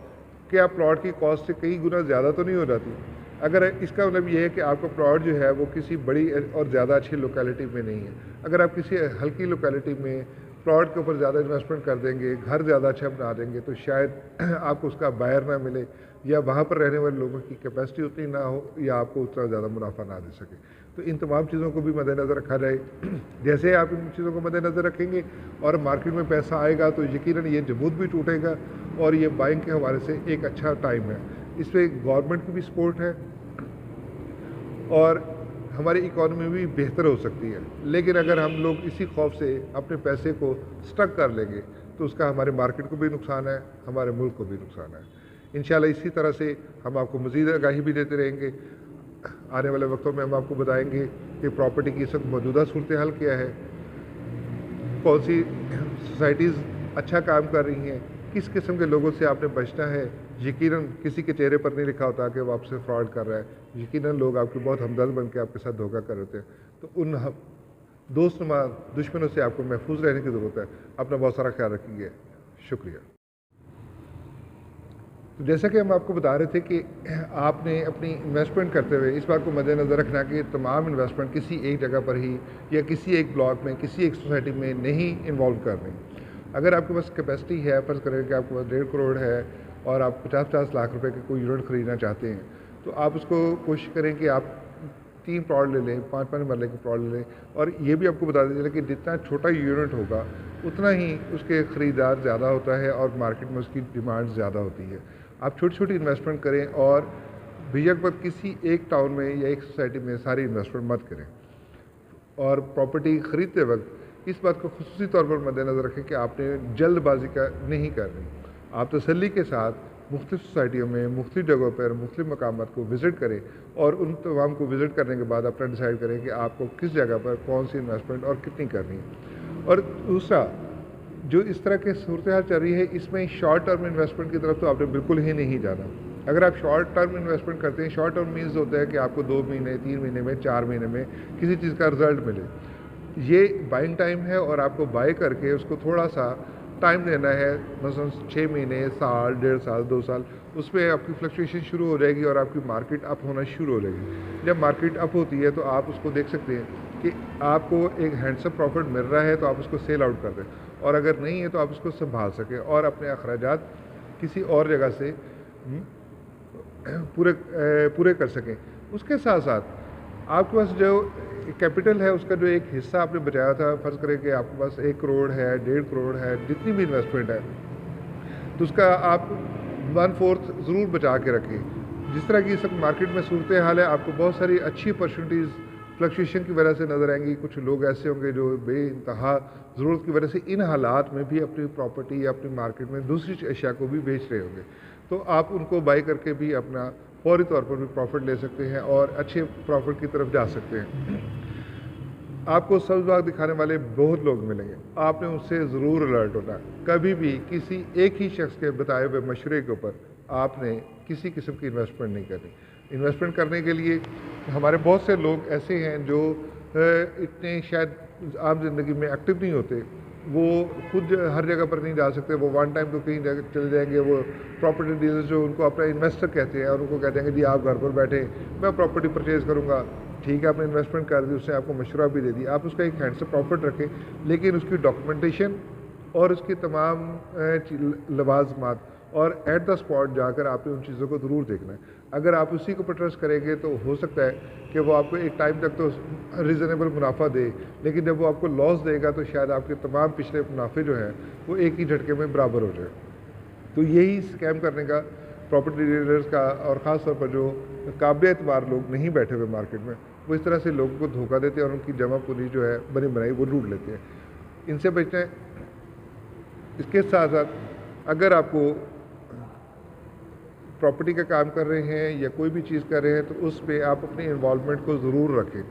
क्या प्लॉट की कॉस्ट से कई गुना ज़्यादा तो नहीं हो जाती। अगर इसका मतलब ये है कि आपका प्लॉट जो है वो किसी बड़ी और ज़्यादा अच्छी लोकेलिटी में नहीं है, अगर आप किसी हल्की लोकेलिटी में प्लॉट के ऊपर ज़्यादा इन्वेस्टमेंट कर देंगे, घर ज़्यादा अच्छा बना देंगे, तो शायद आपको उसका बायर ना मिले या वहाँ पर रहने वाले लोगों की कैपेसिटी उतनी ना हो या आपको उतना ज़्यादा मुनाफा ना दे सके। तो इन तमाम चीज़ों को भी मद्देनज़र रखा जाए। जैसे आप इन चीज़ों को मद्देनज़र रखेंगे और मार्केट में पैसा आएगा तो यकीनन ये जमूद भी टूटेगा और ये बाइंग के हवाले से एक अच्छा टाइम है। इस पर गवर्नमेंट की भी सपोर्ट है और हमारी इकॉनमी भी बेहतर हो सकती है। लेकिन अगर हम लोग इसी खौफ से अपने पैसे को स्टक कर लेंगे तो उसका हमारे मार्केट को भी नुकसान है, हमारे मुल्क को भी नुकसान है। इंशाल्लाह इसी तरह से हम आपको मज़ीद आगाही भी देते रहेंगे। आने वाले वक्तों में हम आपको बताएंगे कि प्रॉपर्टी की इस वक्त मौजूदा सूरत हाल क्या है, कौन सी सोसाइटीज़ अच्छा काम कर रही हैं, किस किस्म के लोगों से आपने बचना है। यकीनन किसी के चेहरे पर नहीं लिखा होता कि वो आपसे फ्रॉड कर रहा है, यकीनन लोग आपके बहुत हमदर्द बन के आपके साथ धोखा कर रहे हैं। तो उन दोस्तनुमा दुश्मनों से आपको महफूज रहने की ज़रूरत है। अपना बहुत सारा ख्याल रखिए। शुक्रिया। तो जैसा कि हम आपको बता रहे थे कि आपने अपनी इन्वेस्टमेंट करते हुए इस बात को मद्देनज़र रखना कि तमाम इन्वेस्टमेंट किसी एक जगह पर ही या किसी एक ब्लॉक में, किसी एक सोसाइटी में नहीं इन्वॉल्व करनी। अगर आपके पास कैपेसिटी है, फर्ज करें कि आपके पास 1.5 करोड़ है और आप 50-50 लाख रुपए के कोई यूनिट ख़रीदना चाहते हैं, तो आप उसको कोशिश करें कि आप 3 प्लॉट ले लें, 5-5 मरले के प्लॉट ले लें। और ये भी आपको बता दीजिए कि जितना छोटा यूनिट होगा उतना ही उसके ख़रीदार ज़्यादा होता है और मार्केट में उसकी डिमांड ज़्यादा होती है। आप छोटी छोटी इन्वेस्टमेंट करें और बेशक पर किसी एक टाउन में या एक सोसाइटी में सारी इन्वेस्टमेंट मत करें। और प्रॉपर्टी ख़रीदते वक्त इस बात को खुसूसी तौर पर मद्देनज़र रखें कि आपने जल्दबाजी का नहीं करनी। आप तसल्ली के साथ मुख्तलिफ़ सोसाइटियों में, मुख्तलिफ़ जगहों पर, मुख्तलिफ़ मकामात को विज़िट करें और उन तमाम को विज़िट करने के बाद अपना डिसाइड करें कि आपको किस जगह पर कौन सी इन्वेस्टमेंट और कितनी करनी है। और दूसरा, जो इस तरह के सूरत हाल चल रही है, इसमें शॉर्ट टर्म इन्वेस्टमेंट की तरफ तो आपने बिल्कुल ही नहीं जाना। अगर आप शॉर्ट टर्म इन्वेस्टमेंट करते हैं, शॉर्ट टर्म मीन्स होता है कि आपको 2 महीने, 3 महीने में, 4 महीने में किसी चीज़ का रिजल्ट मिले। ये बाइंग टाइम है और आपको बाय करके उसको थोड़ा सा टाइम देना है, मसलन 6 महीने, साल, 1.5 साल, 2 साल, उसमें आपकी फ्लक्चुएशन शुरू हो जाएगी और आपकी मार्केट अप होना शुरू हो जाएगी। जब मार्केट अप होती है तो आप उसको देख सकते हैं कि आपको एक हैंडसम प्रॉफिट मिल रहा है तो आप उसको सेल आउट कर दें, और अगर नहीं है तो आप उसको संभाल सकें और अपने अखराजात किसी और जगह से पूरे कर सकें। उसके साथ साथ आपके पास जो कैपिटल है उसका जो एक हिस्सा आपने बचाया था, फ़र्ज़ करें कि आपके पास 1 करोड़ है, 1.5 करोड़ है, जितनी भी इन्वेस्टमेंट है, तो उसका आप 1/4 ज़रूर बचा के रखें। जिस तरह की इस मार्केट में सूरत हाल है, आपको बहुत सारी अच्छी अपॉर्चुनिटीज़ फ्लक्चुएशन की वजह से नज़र आएंगी। कुछ लोग ऐसे होंगे जो बेइंतहा ज़रूरत की वजह से इन हालात में भी अपनी प्रॉपर्टी या अपनी मार्केट में दूसरी अशिया को भी बेच रहे होंगे, तो आप उनको बाई करके भी अपना फौरी तौर पर भी प्रॉफिट ले सकते हैं और अच्छे प्रॉफिट की तरफ जा सकते हैं। आपको सब्ज़ बाग दिखाने वाले बहुत लोग मिलेंगे, आपने उनसे ज़रूर अलर्ट होना। कभी भी किसी एक ही शख्स के बताए हुए मशवरे के ऊपर आपने किसी किस्म की इन्वेस्टमेंट नहीं करनी। इन्वेस्टमेंट करने के लिए हमारे बहुत से लोग ऐसे हैं जो इतने शायद आम ज़िंदगी में एक्टिव नहीं होते, वो खुद हर जगह पर नहीं जा सकते, वो वन टाइम तो कहीं जगह चले जाएंगे। वो प्रॉपर्टी डीलर्स जो उनको अपना इन्वेस्टर कहते हैं और उनको कहते हैं कि जी आप घर पर बैठे मैं प्रॉपर्टी परचेज़ करूँगा। ठीक है, आपने इन्वेस्टमेंट कर दी, उसने आपको मशवरा भी दे दी, आप उसका एक हैंड से प्रॉफिट रखें, लेकिन उसकी डॉक्यूमेंटेशन और उसकी तमाम लवाजमात और एट द स्पॉट जाकर आपने उन चीज़ों को ज़रूर देखना है। अगर आप उसी को पर ट्रस्ट करेंगे तो हो सकता है कि वो आपको एक टाइम तक तो रीज़नेबल मुनाफा दे, लेकिन जब वो आपको लॉस देगा तो शायद आपके तमाम पिछले मुनाफे जो हैं वो एक ही झटके में बराबर हो जाए। तो यही स्कैम करने का प्रॉपर्टी डीलर्स का और ख़ास तौर पर जो काबिल एतबार लोग नहीं बैठे हुए मार्केट में, वो इस तरह से लोगों को धोखा देते हैं और उनकी जमा पूंजी जो है बनी बनाई वो लूट लेते हैं। इनसे बचना है। इसके साथ साथ अगर आपको प्रॉपर्टी का काम कर रहे हैं या कोई भी चीज़ कर रहे हैं तो उस पर आप अपनी इन्वॉल्वमेंट को ज़रूर रखें।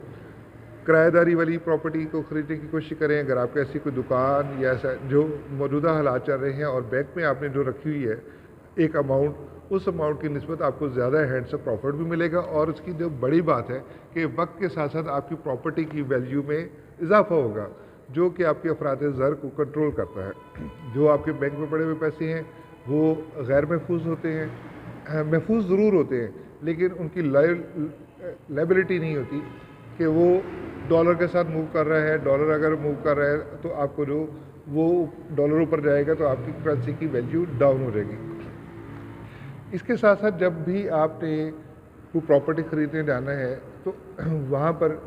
किराएदारी वाली प्रॉपर्टी को ख़रीदने की कोशिश करें। अगर आपकी ऐसी कोई दुकान या ऐसा जो मौजूदा हालात चल रहे हैं और बैंक में आपने जो रखी हुई है एक अमाउंट, उस अमाउंट की निस्बत आपको ज़्यादा हैंड से प्रॉफिट भी मिलेगा। और उसकी जो बड़ी बात है कि वक्त के साथ साथ आपकी प्रॉपर्टी की वैल्यू में इजाफा होगा, जो कि आपके अफराद ज़र को कंट्रोल करता है। जो आपके बैंक में पड़े हुए पैसे हैं वो गैर महफूज होते हैं, महफूज ज़रूर होते हैं, लेकिन उनकी लायबिलिटी नहीं होती कि वो डॉलर के साथ मूव कर रहा है। डॉलर अगर मूव कर रहा है तो आपको जो वो डॉलर ऊपर जाएगा तो आपकी करेंसी की वैल्यू डाउन हो जाएगी। इसके साथ साथ जब भी आपने कोई प्रॉपर्टी ख़रीदने जाना है तो वहाँ पर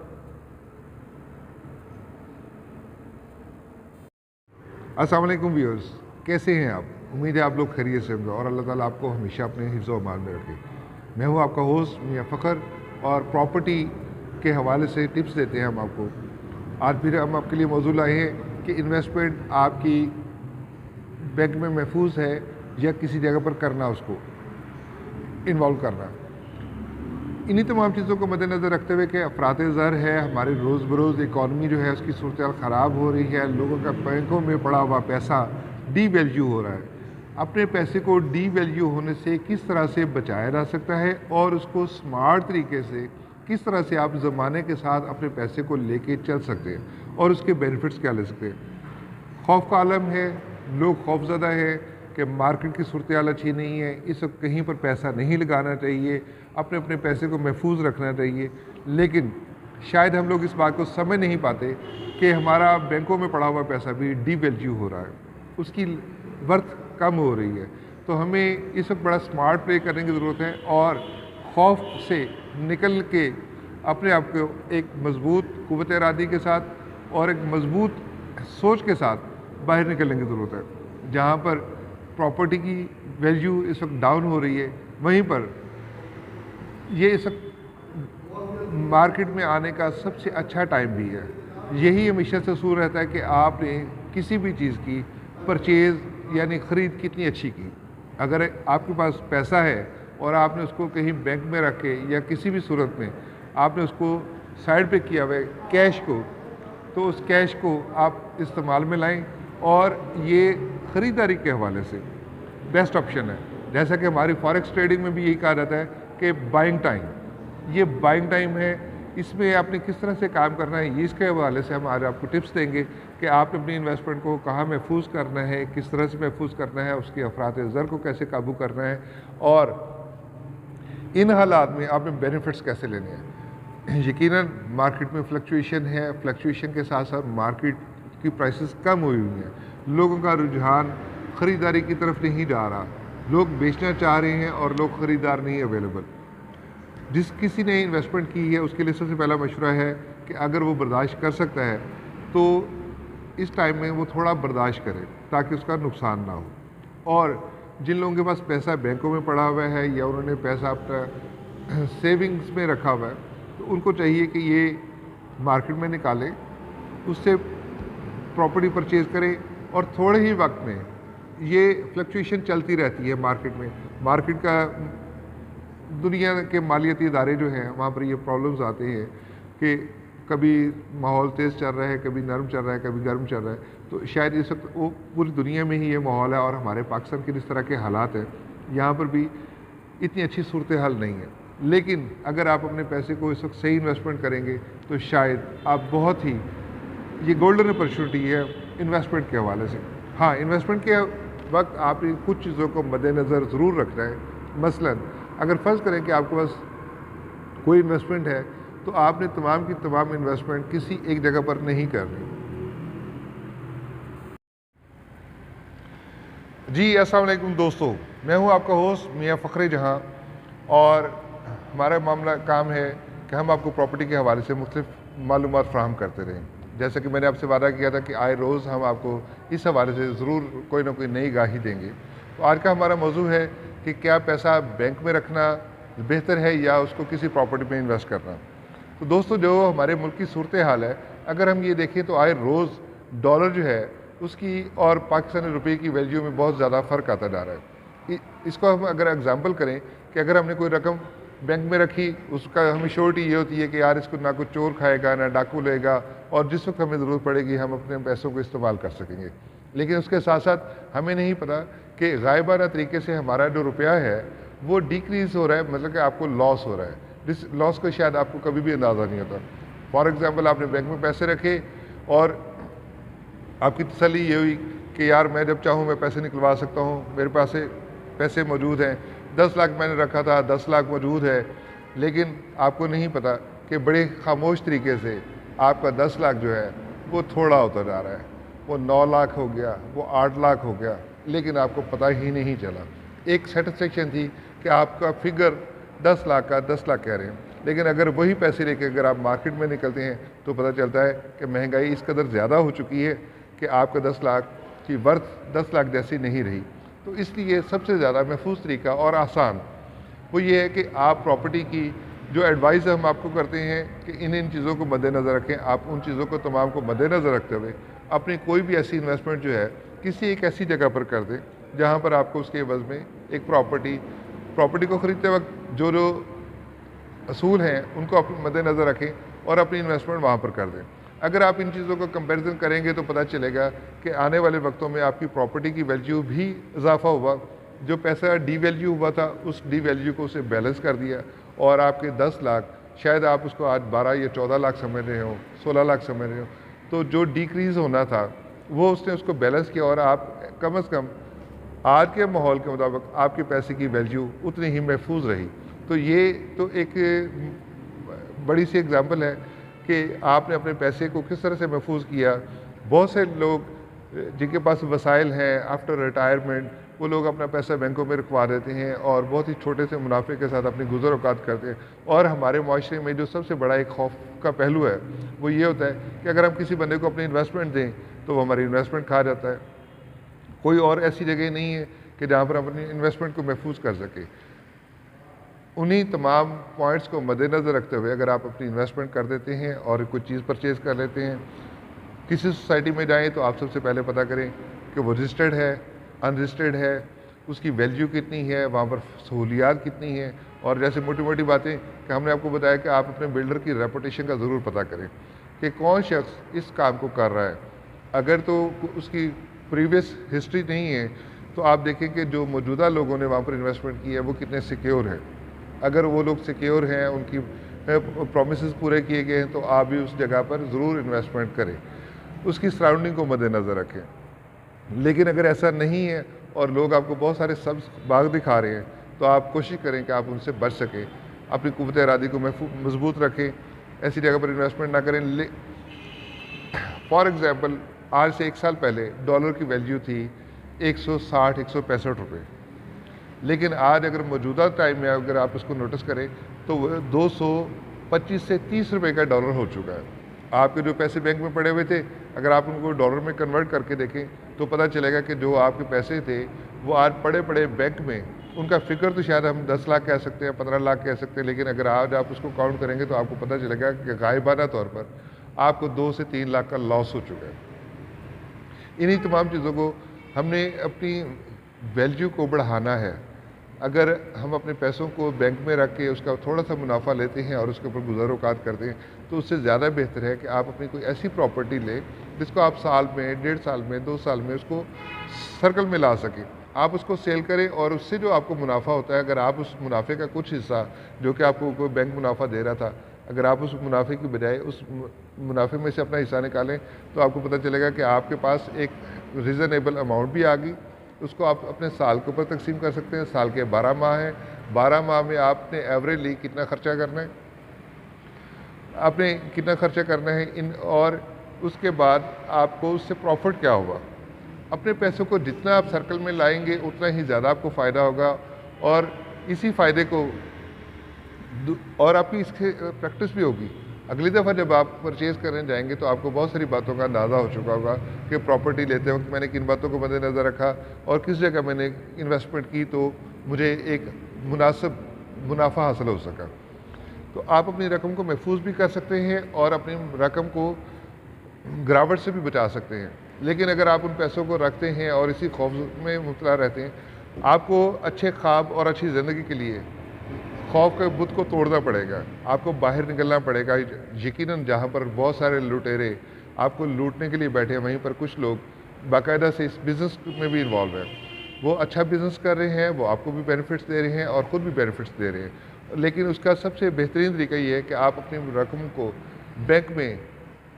अस्सलाम वालेकुम व्यूअर्स, कैसे हैं आप? उम्मीद है आप लोग खैरियत से होंगे और अल्लाह ताला आपको हमेशा अपने हिफ्ज़ व अमान में रखे। मैं हूँ आपका होस्ट मियां फ़खर और प्रॉपर्टी के हवाले से टिप्स देते हैं हम आपको। आज फिर हम आपके लिए मौजूद लाए हैं कि इन्वेस्टमेंट आपकी बैंक में महफूज है या किसी जगह पर करना, उसको इन्वॉल्व करना। इन्हीं तमाम चीज़ों को मद्देनज़र रखते हुए कि अफरात ज़र है, हमारी रोज़ बरोज़ इकॉनमी जो है उसकी सूरत ख़राब हो रही है, लोगों का बैंकों में पड़ा हुआ पैसा डी वैल्यू हो रहा है। अपने पैसे को डी वैल्यू होने से किस तरह से बचाया जा सकता है और उसको स्मार्ट तरीके से किस तरह से आप ज़माने के साथ अपने पैसे को लेके चल सकते हैं और उसके बेनिफिट्स क्या ले सकते हैं। खौफ का आलम है, लोग खौफज़दा है कि मार्केट की सूरत हाल अच्छी नहीं है, इस वक्त कहीं पर पैसा नहीं लगाना चाहिए, अपने अपने पैसे को महफूज रखना चाहिए। लेकिन शायद हम लोग इस बात को समझ नहीं पाते कि हमारा बैंकों में पड़ा हुआ पैसा भी डी वैल्यू हो रहा है, उसकी वर्थ कम हो रही है। तो हमें इस वक्त बड़ा स्मार्ट प्ले करने की ज़रूरत है और खौफ से निकल के अपने आप को एक मज़बूत क़ुव्वत इरादी के साथ और एक मज़बूत सोच के साथ बाहर निकलने की ज़रूरत है। जहाँ पर प्रॉपर्टी की वैल्यू इस वक्त डाउन हो रही है, वहीं पर ये इस वक्त मार्केट में आने का सबसे अच्छा टाइम भी है। यही हमेशा से असूल रहता है कि आपने किसी भी चीज़ की परचेज़ यानी ख़रीद कितनी अच्छी की। अगर आपके पास पैसा है और आपने उसको कहीं बैंक में रख के या किसी भी सूरत में आपने उसको साइड पे किया हुआ है कैश को, तो उस कैश को आप इस्तेमाल में लाएं और ये ख़रीदारी के हवाले से बेस्ट ऑप्शन है। जैसा कि हमारी फॉरेक्स ट्रेडिंग में भी यही कहा जाता है कि बाइंग टाइम, ये बाइंग टाइम है, इसमें आपने किस तरह से काम करना है, ये इसके हवाले से हम आज आपको टिप्स देंगे कि आपने अपनी इन्वेस्टमेंट को कहाँ महफूज करना है, किस तरह से महफूज करना है, उसकी अफरात ज़र को कैसे काबू करना है और इन हालात में आपने बेनिफिट्स कैसे लेने हैं। यकीनन मार्केट में फ्लक्चुएशन है, फ्लक्चुएशन के साथ साथ मार्केट की प्राइसेस कम हुई हुई हैं, लोगों का रुझान ख़रीदारी की तरफ नहीं जा रहा, लोग बेचना चाह रहे हैं और लोग ख़रीदार नहीं अवेलेबल। जिस किसी ने इन्वेस्टमेंट की है उसके लिए सबसे पहला मशवरा है कि अगर वो बर्दाश्त कर सकता है तो इस टाइम में वो थोड़ा बर्दाश्त करे ताकि उसका नुकसान ना हो। और जिन लोगों के पास पैसा बैंकों में पड़ा हुआ है या उन्होंने पैसा अपना सेविंग्स में रखा हुआ है, तो उनको चाहिए कि ये मार्केट में निकालें, उससे प्रॉपर्टी परचेज़ करें और थोड़े ही वक्त में ये फ्लक्चुएशन चलती रहती है मार्केट में। मार्केट का दुनिया के मालियाती इदारे जो हैं वहाँ पर ये प्रॉब्लम्स आते हैं कि कभी माहौल तेज़ चल रहा है, कभी नरम चल रहा है, कभी गर्म चल रहा है। तो शायद इस वक्त वो पूरी दुनिया में ही ये माहौल है और हमारे पाकिस्तान के जिस तरह के हालात हैं यहाँ पर भी इतनी अच्छी सूरत हाल नहीं है। लेकिन अगर आप अपने पैसे को इस वक्त सही इन्वेस्टमेंट करेंगे तो शायद आप बहुत ही, ये गोल्डन अपॉर्चुनिटी है इन्वेस्टमेंट के हवाले से। हाँ, इन्वेस्टमेंट के वक्त आपने कुछ चीज़ों को मद्देनज़र ज़रूर रखना है। मसलन अगर फ़र्ज़ करें कि आपके पास कोई इन्वेस्टमेंट है तो आपने तमाम की तमाम इन्वेस्टमेंट किसी एक जगह पर नहीं करनी। जी अस्सलाम वालेकुम दोस्तों, मैं हूं आपका होस्ट मियां फ़खर जहां और हमारा मामला काम है कि हम आपको प्रॉपर्टी के हवाले से मुख्तलिफ मालूमात फ़राहम करते रहें। जैसा कि मैंने आपसे वादा किया था कि आए रोज़ हम आपको इस हवाले से ज़रूर कोई ना कोई नई गाही देंगे। तो आज का हमारा मौजू है कि क्या पैसा बैंक में रखना बेहतर है या उसको किसी प्रॉपर्टी में इन्वेस्ट करना। तो दोस्तों, जो हमारे मुल्क की सूरत हाल है, अगर हम ये देखें तो आए रोज़ डॉलर जो है उसकी और पाकिस्तानी रुपये की वैल्यू में बहुत ज़्यादा फ़र्क आता जा रहा है। इसको हम अगर एग्जांपल करें कि अगर हमने कोई रकम बैंक में रखी, उसका हमें श्योरिटी ये होती है कि यार इसको ना कोई चोर खाएगा ना डाकू लेगा और जिस वक्त हमें ज़रूरत पड़ेगी हम अपने पैसों को इस्तेमाल कर सकेंगे। लेकिन उसके साथ साथ हमें नहीं पता कि गायबाना तरीके से हमारा जो रुपया है वो डिक्रीज़ हो रहा है, मतलब कि आपको लॉस हो रहा है। जिस लॉस का शायद आपको कभी भी अंदाज़ा नहीं होता। फॉर एग्ज़ाम्पल, आपने बैंक में पैसे रखे और आपकी तसल्ली ये हुई कि यार मैं जब चाहूँ मैं पैसे निकलवा सकता हूँ, मेरे पास पैसे मौजूद हैं, 10 लाख मैंने रखा था, 10 लाख मौजूद है। लेकिन आपको नहीं पता कि बड़े खामोश तरीके से आपका 10 लाख जो है वो थोड़ा होता जा रहा है, वो 9 लाख हो गया, वो 8 लाख हो गया, लेकिन आपको पता ही नहीं चला। एक सेटिस्फेक्शन थी कि आपका फिगर 10 लाख का 10 लाख कह रहे हैं, लेकिन अगर वही पैसे लेके अगर आप मार्केट में निकलते हैं तो पता चलता है कि महंगाई इस कदर ज़्यादा हो चुकी है कि आपका 10 लाख کی ورتھ 10 لاکھ جیسی نہیں رہی. تو اس لیے سب سے زیادہ محفوظ طریقہ اور آسان وہ یہ ہے کہ آپ پراپرٹی کی جو ایڈوائز ہم آپ کو کرتے ہیں کہ ان چیزوں کو مد نظر رکھیں. آپ ان چیزوں کو تمام کو مد نظر رکھتے ہوئے اپنی کوئی بھی ایسی انویسٹمنٹ جو ہے کسی ایک ایسی جگہ پر کر دیں جہاں پر آپ کو اس کے عوض میں ایک پراپرٹی کو خریدتے وقت جو اصول ہیں ان کو اپنے مد نظر رکھیں اور اپنی انویسٹمنٹ وہاں پر کر دیں. اگر آپ ان چیزوں کا کمپیریزن کریں گے تو پتہ چلے گا کہ آنے والے وقتوں میں آپ کی پراپرٹی کی ویلیو بھی اضافہ ہوا. جو پیسہ ڈی ویلیو ہوا تھا اس ڈی ویلیو کو اسے بیلنس کر دیا اور آپ کے 10 لاکھ شاید آپ اس کو آج 12 یا 14 لاکھ سمجھ رہے ہوں, 16 لاکھ سمجھ رہے ہوں. تو جو ڈیکریز ہونا تھا وہ اس نے اس کو بیلنس کیا اور آپ کم از کم آج کے ماحول کے مطابق آپ کے پیسے کی ویلیو اتنی ہی محفوظ رہی. تو یہ تو ایک بڑی سی اگزامپل ہے کہ آپ نے اپنے پیسے کو کس طرح سے محفوظ کیا. بہت سے لوگ جن کے پاس وسائل ہیں آفٹر ریٹائرمنٹ وہ لوگ اپنا پیسہ بینکوں میں رکھوا دیتے ہیں اور بہت ہی چھوٹے سے منافع کے ساتھ اپنی گزر اوقات کرتے ہیں. اور ہمارے معاشرے میں جو سب سے بڑا ایک خوف کا پہلو ہے وہ یہ ہوتا ہے کہ اگر ہم کسی بندے کو اپنی انویسٹمنٹ دیں تو وہ ہماری انویسٹمنٹ کھا جاتا ہے. کوئی اور ایسی جگہ نہیں ہے کہ جہاں پر ہم اپنی انویسٹمنٹ کو محفوظ کر سکیں. انہی تمام پوائنٹس کو مد نظر رکھتے ہوئے اگر آپ اپنی انویسٹمنٹ کر دیتے ہیں اور کوئی چیز پرچیز کر لیتے ہیں, کسی سوسائٹی میں جائیں تو آپ سب سے پہلے پتہ کریں کہ وہ رجسٹرڈ ہے ان رجسٹرڈ ہے, اس کی ویلیو کتنی ہے, وہاں پر سہولیات کتنی ہیں. اور جیسے موٹی موٹی باتیں کہ ہم نے آپ کو بتایا کہ آپ اپنے بلڈر کی ریپوٹیشن کا ضرور پتہ کریں کہ کون شخص اس کام کو کر رہا ہے. اگر تو اس کی پریویس ہسٹری نہیں ہے تو آپ دیکھیں کہ جو موجودہ لوگوں نے وہاں پر انویسٹمنٹ کی ہے وہ کتنے سیکیور ہیں. اگر وہ لوگ سیکیور ہیں, ان کی پرومسز پورے کیے گئے ہیں تو آپ بھی اس جگہ پر ضرور انویسٹمنٹ کریں, اس کی سراؤنڈنگ کو مد نظر رکھیں. لیکن اگر ایسا نہیں ہے اور لوگ آپ کو بہت سارے سبز باغ دکھا رہے ہیں تو آپ کوشش کریں کہ آپ ان سے بچ سکیں, اپنی قوت ارادی کو مضبوط رکھیں, ایسی جگہ پر انویسٹمنٹ نہ کریں. فار ایگزامپل آج سے 1 سال پہلے ڈالر کی ویلیو تھی 160-165 روپے, لیکن آج اگر موجودہ ٹائم میں اگر آپ اس کو نوٹس کریں تو وہ 225 سے 30 روپے کا ڈالر ہو چکا ہے. آپ کے جو پیسے بینک میں پڑے ہوئے تھے اگر آپ ان کو ڈالر میں کنورٹ کر کے دیکھیں تو پتہ چلے گا کہ جو آپ کے پیسے تھے وہ آج پڑے بینک میں ان کا فگر تو شاید ہم 10 لاکھ کہہ سکتے ہیں, 15 لاکھ کہہ سکتے ہیں, لیکن اگر آج آپ اس کو کاؤنٹ کریں گے تو آپ کو پتہ چلے گا کہ غائبانہ طور پر آپ کو 2 سے 3 لاکھ کا لاس ہو چکا ہے. انہی تمام چیزوں کو ہم نے اپنی ویلیو کو بڑھانا ہے. اگر ہم اپنے پیسوں کو بینک میں رکھ کے اس کا تھوڑا سا منافع لیتے ہیں اور اس کے اوپر گزر اوقات کرتے ہیں تو اس سے زیادہ بہتر ہے کہ آپ اپنی کوئی ایسی پراپرٹی لیں جس کو آپ سال میں 1.5 سال میں 2 سال میں اس کو سرکل میں لا سکیں. آپ اس کو سیل کریں اور اس سے جو آپ کو منافع ہوتا ہے اگر آپ اس منافع کا کچھ حصہ جو کہ آپ کو کوئی بینک منافع دے رہا تھا اگر آپ اس منافع کی بجائے اس منافع میں سے اپنا حصہ نکالیں تو آپ کو پتہ چلے گا کہ آپ کے پاس ایک ریزنیبل اماؤنٹ بھی آ گئی. اس کو آپ اپنے سال کے اوپر تقسیم کر سکتے ہیں. سال کے 12 ماہ ہیں, 12 ماہ میں آپ نے ایوریجلی کتنا خرچہ کرنا ہے, آپ نے کتنا خرچہ کرنا ہے اور اس کے بعد آپ کو اس سے پروفٹ کیا ہوگا. اپنے پیسوں کو جتنا آپ سرکل میں لائیں گے اتنا ہی زیادہ آپ کو فائدہ ہوگا اور اسی فائدے کو اور آپ کی اس کی پریکٹس بھی ہوگی. اگلی دفعہ جب آپ پرچیز کرنے جائیں گے تو آپ کو بہت ساری باتوں کا اندازہ ہو چکا ہوگا کہ پراپرٹی لیتے وقت میں نے کن باتوں کو مد نظر رکھا اور کس جگہ میں نے انویسٹمنٹ کی تو مجھے ایک مناسب منافع حاصل ہو سکا. تو آپ اپنی رقم کو محفوظ بھی کر سکتے ہیں اور اپنی رقم کو گراوٹ سے بھی بچا سکتے ہیں. لیکن اگر آپ ان پیسوں کو رکھتے ہیں اور اسی خوف میں مبتلا رہتے ہیں آپ کو اچھے خواب اور اچھی زندگی کے لیے خوف کے بت کو توڑنا پڑے گا, آپ کو باہر نکلنا پڑے گا. یقیناً جہاں پر بہت سارے لٹیرے آپ کو لوٹنے کے لیے بیٹھے ہیں وہیں پر کچھ لوگ باقاعدہ سے اس بزنس میں بھی انوالو ہیں. وہ اچھا بزنس کر رہے ہیں, وہ آپ کو بھی بینیفٹس دے رہے ہیں اور خود بھی بینیفٹس دے رہے ہیں. لیکن اس کا سب سے بہترین طریقہ یہ ہے کہ آپ اپنی رقم کو بینک میں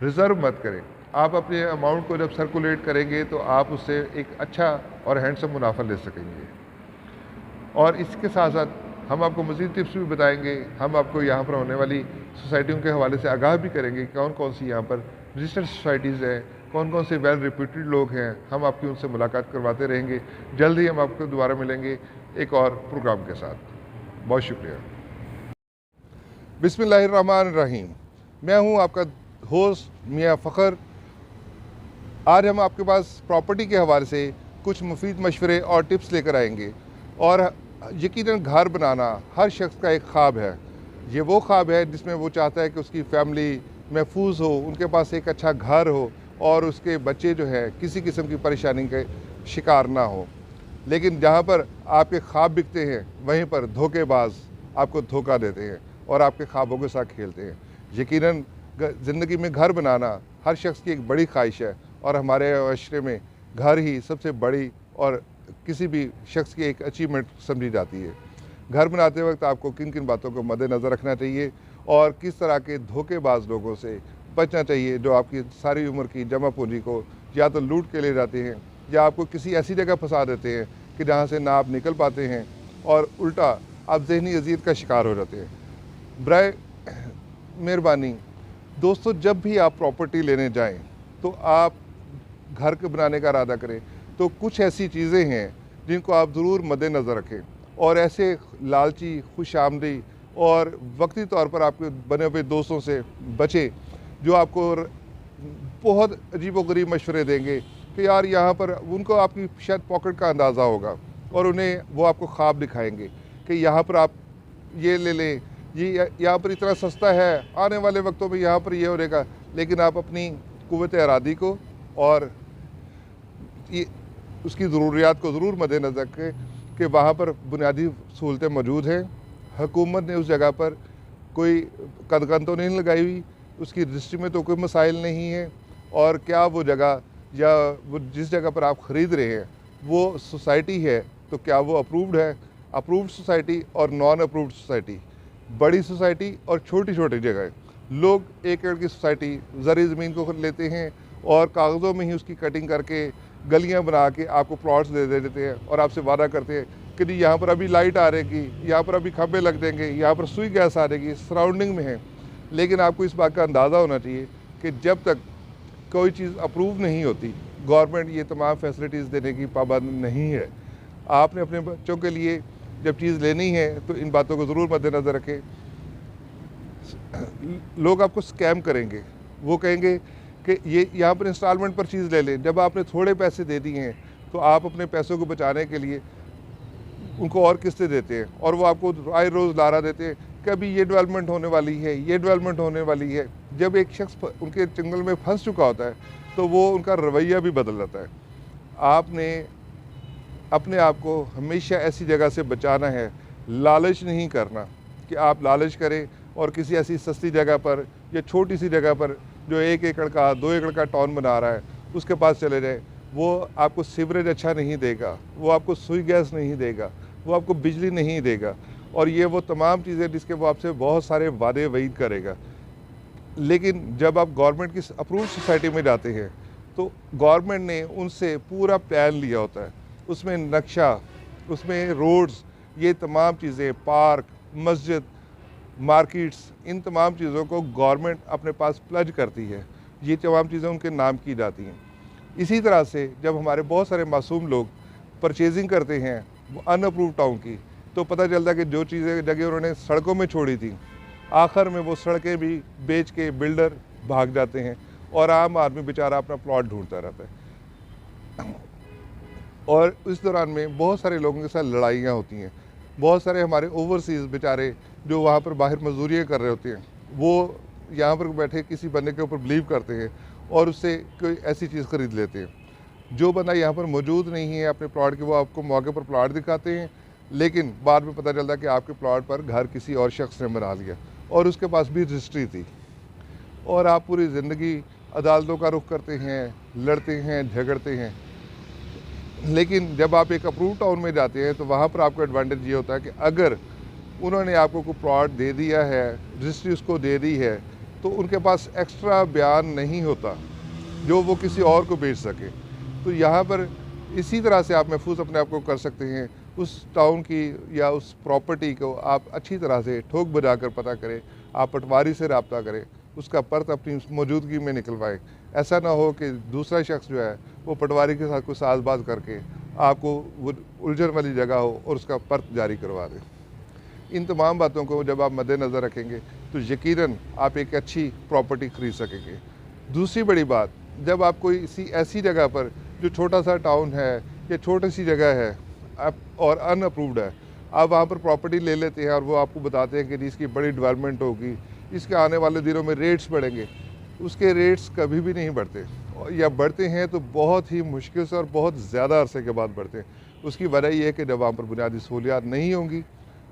ریزرو مت کریں. آپ اپنے اماؤنٹ کو جب سرکولیٹ کریں گے تو آپ اس سے ایک اچھا اور ہینڈسم منافع لے سکیں گے. اور اس کے ساتھ ساتھ ہم آپ کو مزید ٹپس بھی بتائیں گے. ہم آپ کو یہاں پر ہونے والی سوسائٹیوں کے حوالے سے آگاہ بھی کریں گے کون کون سی یہاں پر رجسٹرڈ سوسائٹیز ہیں, کون کون سے ویل ریپیوٹیڈ لوگ ہیں. ہم آپ کی ان سے ملاقات کرواتے رہیں گے. جلد ہی ہم آپ کو دوبارہ ملیں گے ایک اور پروگرام کے ساتھ. بہت شکریہ. بسم اللہ الرحمن الرحیم. میں ہوں آپ کا ہوسٹ میاں فخر. आज हम आपके पास प्रॉपर्टी के हवाले से कुछ मुफीद मशवरे और टिप्स लेकर आएंगे। और यकीनन घर बनाना हर शख्स का एक ख्वाब है। ये वो ख्वाब है जिसमें वो चाहता है कि उसकी फैमिली महफूज हो, उनके पास एक अच्छा घर हो और उसके बच्चे जो है किसी किस्म की परेशानी के शिकार ना हो। लेकिन जहाँ पर आपके ख्वाब बिकते हैं वहीं पर धोखेबाज आपको धोखा देते हैं और आपके ख्वाबों के साथ खेलते हैं। यकीनन ज़िंदगी में घर बनाना हर शख्स की एक बड़ी ख्वाहिश है और हमारे माशरे में घर ही सबसे बड़ी और किसी भी शख्स की एक अचीवमेंट समझी जाती है। घर बनाते वक्त आपको किन किन बातों को मद्देनज़र रखना चाहिए और किस तरह के धोखेबाज लोगों से बचना चाहिए जो आपकी सारी उम्र की जमा पूंजी को या तो लूट के ले जाते हैं या आपको किसी ऐसी जगह फंसा देते हैं कि जहाँ से ना आप निकल पाते हैं और उल्टा आप ज़हनी अज़ियत का शिकार हो जाते हैं। बराए मेहरबानी दोस्तों, जब भी आप प्रॉपर्टी लेने जाएं तो आप घर के बनाने का इरादा करें तो कुछ ऐसी चीज़ें हैं जिनको आप ज़रूर मद्देनज़र रखें और ऐसे लालची, खुशामदी और वक्ती तौर पर आपके बने हुए दोस्तों से बचें जो आपको बहुत अजीबोगरीब मशवरे देंगे कि यार यहाँ पर उनको आपकी शायद पॉकेट का अंदाज़ा होगा और उन्हें वो आपको ख्वाब दिखाएंगे कि यहाँ पर आप ये ले लें, ये यहाँ पर इतना सस्ता है, आने वाले वक्तों में यहाँ पर ये हो जाएगा। लेकिन आप अपनी कुव्वत इरादी को और ये उसकी ज़रूरियात को ज़रूर मद्देनज़र रखें कि वहाँ पर बुनियादी सहूलतें मौजूद हैं। हुकूमत ने उस जगह पर कोई कदगन तो नहीं लगाई हुई, उसकी रजिस्ट्री में तो कोई मसाइल नहीं है और क्या वो जगह या वो जिस जगह पर आप ख़रीद रहे हैं वो सोसाइटी है तो क्या वो अप्रूव्ड है। अप्रूव्ड सोसाइटी और नॉन अप्रूव्ड सोसाइटी, बड़ी सोसाइटी और छोटी छोटी जगह, लोग एक एकड़ की सोसाइटी ज़री ज़मीन को लेते हैं और कागज़ों में ही उसकी कटिंग करके गलियां बना के आपको प्लॉट्स दे देते हैं और आपसे वादा करते हैं कि नहीं यहाँ पर अभी लाइट आ रहेगी, यहाँ पर अभी खंभे लग देंगे, यहाँ पर सुई गैस आ रहेगी, सराउंडिंग में है। लेकिन आपको इस बात का अंदाज़ा होना चाहिए कि जब तक कोई चीज़ अप्रूव नहीं होती गवर्नमेंट ये तमाम फैसिलिटीज़ देने की पाबंद नहीं है। आपने अपने बच्चों के लिए जब चीज़ लेनी है तो इन बातों को ज़रूर मद्देनज़र रखें। लोग आपको स्कैम करेंगे, वो कहेंगे कि ये यहाँ पर इंस्टॉलमेंट पर चीज़ ले लें। जब आपने थोड़े पैसे दे दिए हैं तो आप अपने पैसों को बचाने के लिए उनको और किस्तें देते हैं और वो आपको आए रोज़ लारा देते हैं कि अभी ये डेवलपमेंट होने वाली है, ये डेवलपमेंट होने वाली है। जब एक शख्स उनके चंगल में फंस चुका होता है तो वो उनका रवैया भी बदल जाता है। आपने अपने आप को हमेशा ऐसी जगह से बचाना है, लालच नहीं करना कि आप लालच करें और किसी ऐसी सस्ती जगह पर या छोटी सी जगह पर जो 1 एकड़ का 2 एकड़ का टाउन बना रहा है उसके पास चले जाए। वो आपको सीवरेज अच्छा नहीं देगा, वो आपको सुई गैस नहीं देगा, वो आपको बिजली नहीं देगा और ये वो तमाम चीज़ें जिसके वो आपसे बहुत सारे वादे वईद करेगा। लेकिन जब आप गवर्नमेंट की अप्रूव्ड सोसाइटी में जाते हैं तो गवर्नमेंट ने उनसे पूरा प्लान लिया होता है, उसमें नक्शा, उसमें रोड्स, ये तमाम चीज़ें, पार्क, मस्जिद, मार्केट्स, इन तमाम चीज़ों को गवर्नमेंट अपने पास प्लज करती है। ये तमाम चीज़ें उनके नाम की जाती हैं। इसी तरह से जब हमारे बहुत सारे मासूम लोग परचेजिंग करते हैं अनअप्रूव्ड टाउन की तो पता चलता है कि जो चीज़ें जगह उन्होंने सड़कों में छोड़ी थी आखिर में वो सड़कें भी बेच के बिल्डर भाग जाते हैं और आम आदमी बेचारा अपना प्लॉट ढूंढता रहता है। और इस दौरान में बहुत सारे लोगों के साथ लड़ाइयाँ होती हैं। बहुत सारे हमारे ओवरसीज़ बेचारे जो वहाँ पर बाहर मजदूरियाँ कर रहे होते हैं वो यहाँ पर बैठे किसी बंदे के ऊपर बिलीव करते हैं और उससे कोई ऐसी चीज़ ख़रीद लेते हैं। जो बंदा यहाँ पर मौजूद नहीं है अपने प्लॉट के, वो आपको मौके पर प्लॉट दिखाते हैं लेकिन बाद में पता चलता है कि आपके प्लॉट पर घर किसी और शख्स ने बना लिया और उसके पास भी रजिस्ट्री थी और आप पूरी ज़िंदगी अदालतों का रुख करते हैं, लड़ते हैं, झगड़ते हैं। लेकिन जब आप एक अप्रूव टाउन में जाते हैं तो वहाँ पर आपको एडवांटेज ये होता है कि अगर उन्होंने आपको कोई प्लॉट दे दिया है, रजिस्ट्री उसको दे दी है, तो उनके पास एक्स्ट्रा बयान नहीं होता जो वो किसी और को बेच सके। तो यहाँ पर इसी तरह से आप महफूज अपने आप को कर सकते हैं। उस टाउन की या उस प्रॉपर्टी को आप अच्छी तरह से ठोक बजा कर पता करें, आप पटवारी से रब्ता करें, उसका पर्त अपनी मौजूदगी में निकलवाएं। ऐसा ना हो कि दूसरा शख्स जो है वो पटवारी के साथ कोई साजबाज करके आपको वो उलझन वाली जगह हो और उसका पर्त जारी करवा दे। इन तमाम बातों को जब आप मद्देनज़र रखेंगे तो यकीनन आप एक अच्छी प्रॉपर्टी ख़रीद सकेंगे। दूसरी बड़ी बात जब आप कोई ऐसी जगह पर जो छोटा सा टाउन है या छोटी सी जगह है और अनअप्रूव्ड है, आप वहाँ पर प्रॉपर्टी ले लेते हैं और वो आपको बताते हैं कि जी इसकी बड़ी डेवलपमेंट होगी, इसके आने वाले दिनों में रेट्स बढ़ेंगे। उसके रेट्स कभी भी नहीं बढ़ते, या बढ़ते हैं तो बहुत ही मुश्किल से और बहुत ज़्यादा अरसे के बाद बढ़ते हैं। उसकी वजह ये है कि जब वहाँ पर बुनियादी सहूलियात नहीं होंगी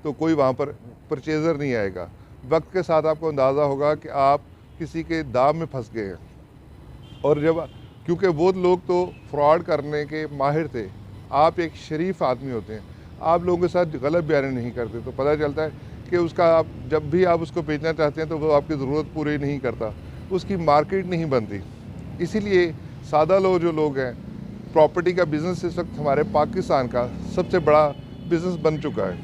तो कोई वहाँ पर परचेज़र नहीं आएगा। वक्त के साथ आपको अंदाज़ा होगा कि आप किसी के दाम में फंस गए हैं। और जब क्योंकि वो लोग तो फ्रॉड करने के माहिर थे, आप एक शरीफ आदमी होते हैं, आप लोगों के साथ गलत बयानी नहीं करते, तो पता चलता है कि उसका आप जब भी आप उसको बेचना चाहते हैं तो वो आपकी ज़रूरत पूरी नहीं करता, उसकी मार्केट नहीं बनती। इसीलिए सादा लोग जो लोग हैं, प्रॉपर्टी का बिज़नेस इस वक्त हमारे पाकिस्तान का सबसे बड़ा बिज़नेस बन चुका है,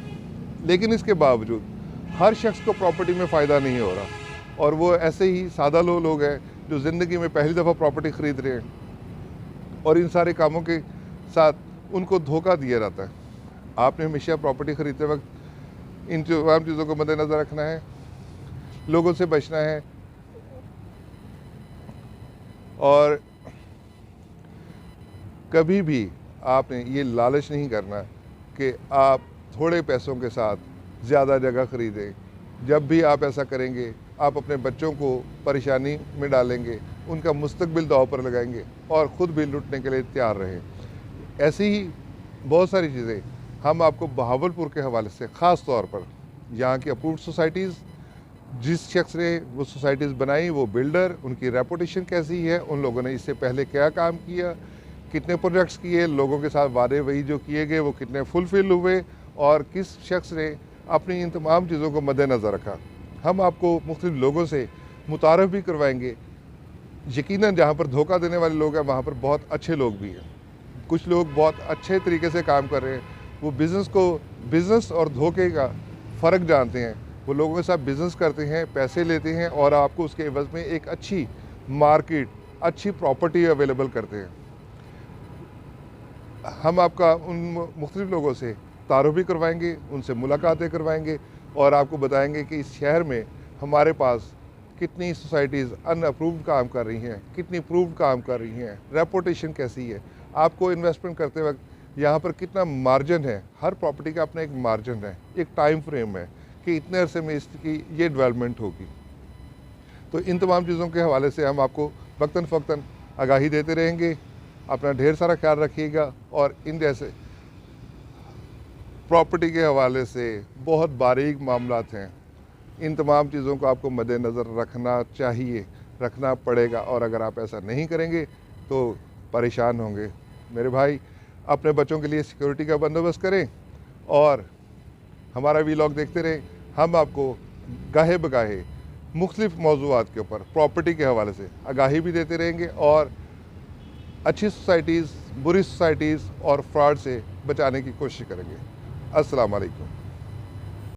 लेकिन इसके बावजूद हर शख्स को प्रॉपर्टी में फ़ायदा नहीं हो रहा। और वो ऐसे ही सादा लोग हैं जो ज़िंदगी में पहली दफ़ा प्रॉपर्टी ख़रीद रहे हैं, और इन सारे कामों के साथ उनको धोखा दिया जाता है। आपने हमेशा प्रॉपर्टी ख़रीदते वक्त इन तमाम चीज़ों को मद्देनज़र रखना है, लोगों से बचना है, और कभी भी आपने ये लालच नहीं करना कि आप थोड़े पैसों के साथ ज़्यादा जगह ख़रीदें। जब भी आप ऐसा करेंगे आप अपने बच्चों को परेशानी में डालेंगे, उनका मुस्तकबिल दांव पर लगाएंगे और ख़ुद भी लुटने के लिए तैयार रहें। ऐसी ही बहुत सारी चीज़ें हम आपको बहावलपुर के हवाले से, ख़ास तौर पर यहाँ की अप्रूव्ड सोसाइटीज़, जिस शख्स ने वो सोसाइटीज़ बनाई, वो बिल्डर, उनकी रेपुटेशन कैसी है, उन लोगों ने इससे पहले क्या काम किया, कितने प्रोजेक्ट्स किए, लोगों के साथ वादे वही जो किए गए वो कितने फुलफिल हुए, और किस शख्स ने अपनी इन तमाम चीज़ों को मद्देनज़र रखा। हम आपको मुख्तलिफ लोगों से मुतारफ़ भी करवाएंगे। यकीनन जहाँ पर धोखा देने वाले लोग हैं वहाँ पर बहुत अच्छे लोग भी हैं। कुछ लोग बहुत अच्छे तरीके से काम कर रहे हैं, वो बिज़नेस और धोखे का फ़र्क जानते हैं। वो लोगों के साथ बिज़नेस करते हैं, पैसे लेते हैं और आपको उसके एवज़ में एक अच्छी मार्केट, अच्छी प्रॉपर्टी अवेलेबल करते हैं। हम आपका उन मुख्तलिफ लोगों से तारुफ भी करवाएंगे, उनसे मुलाकातें करवाएंगे और आपको बताएंगे कि इस शहर में हमारे पास कितनी सोसाइटीज़ अनअप्रूव्ड काम कर रही हैं, कितनी प्रूव्ड काम कर रही हैं, रेपुटेशन कैसी है, आपको इन्वेस्टमेंट करते वक्त यहाँ पर कितना मार्जिन है। हर प्रॉपर्टी का अपना एक मार्जिन है, एक टाइम फ्रेम है कि इतने अरसे में इसकी ये डेवलपमेंट होगी। तो इन तमाम चीज़ों के हवाले से हम आपको वक्तन फ़क्तन आगाही देते रहेंगे। अपना ढेर सारा ख्याल रखिएगा, और इन जैसे प्रॉपर्टी के हवाले से बहुत बारीक मामलात हैं, इन तमाम चीज़ों को आपको मद्देनज़र रखना चाहिए, रखना पड़ेगा, और अगर आप ऐसा नहीं करेंगे तो परेशान होंगे। मेरे भाई, अपने बच्चों के लिए सिक्योरिटी का बंदोबस्त करें और हमारा वीलॉग देखते रहें। हम आपको गाहे बगाहे मुख्तलिफ मौज़ूआत के ऊपर प्रॉपर्टी के हवाले से आगाही भी देते रहेंगे, और अच्छी सोसाइटीज़, बुरी सोसाइटीज़ और फ्रॉड से बचाने की कोशिश करेंगे। अस्सलाम वालेकुम।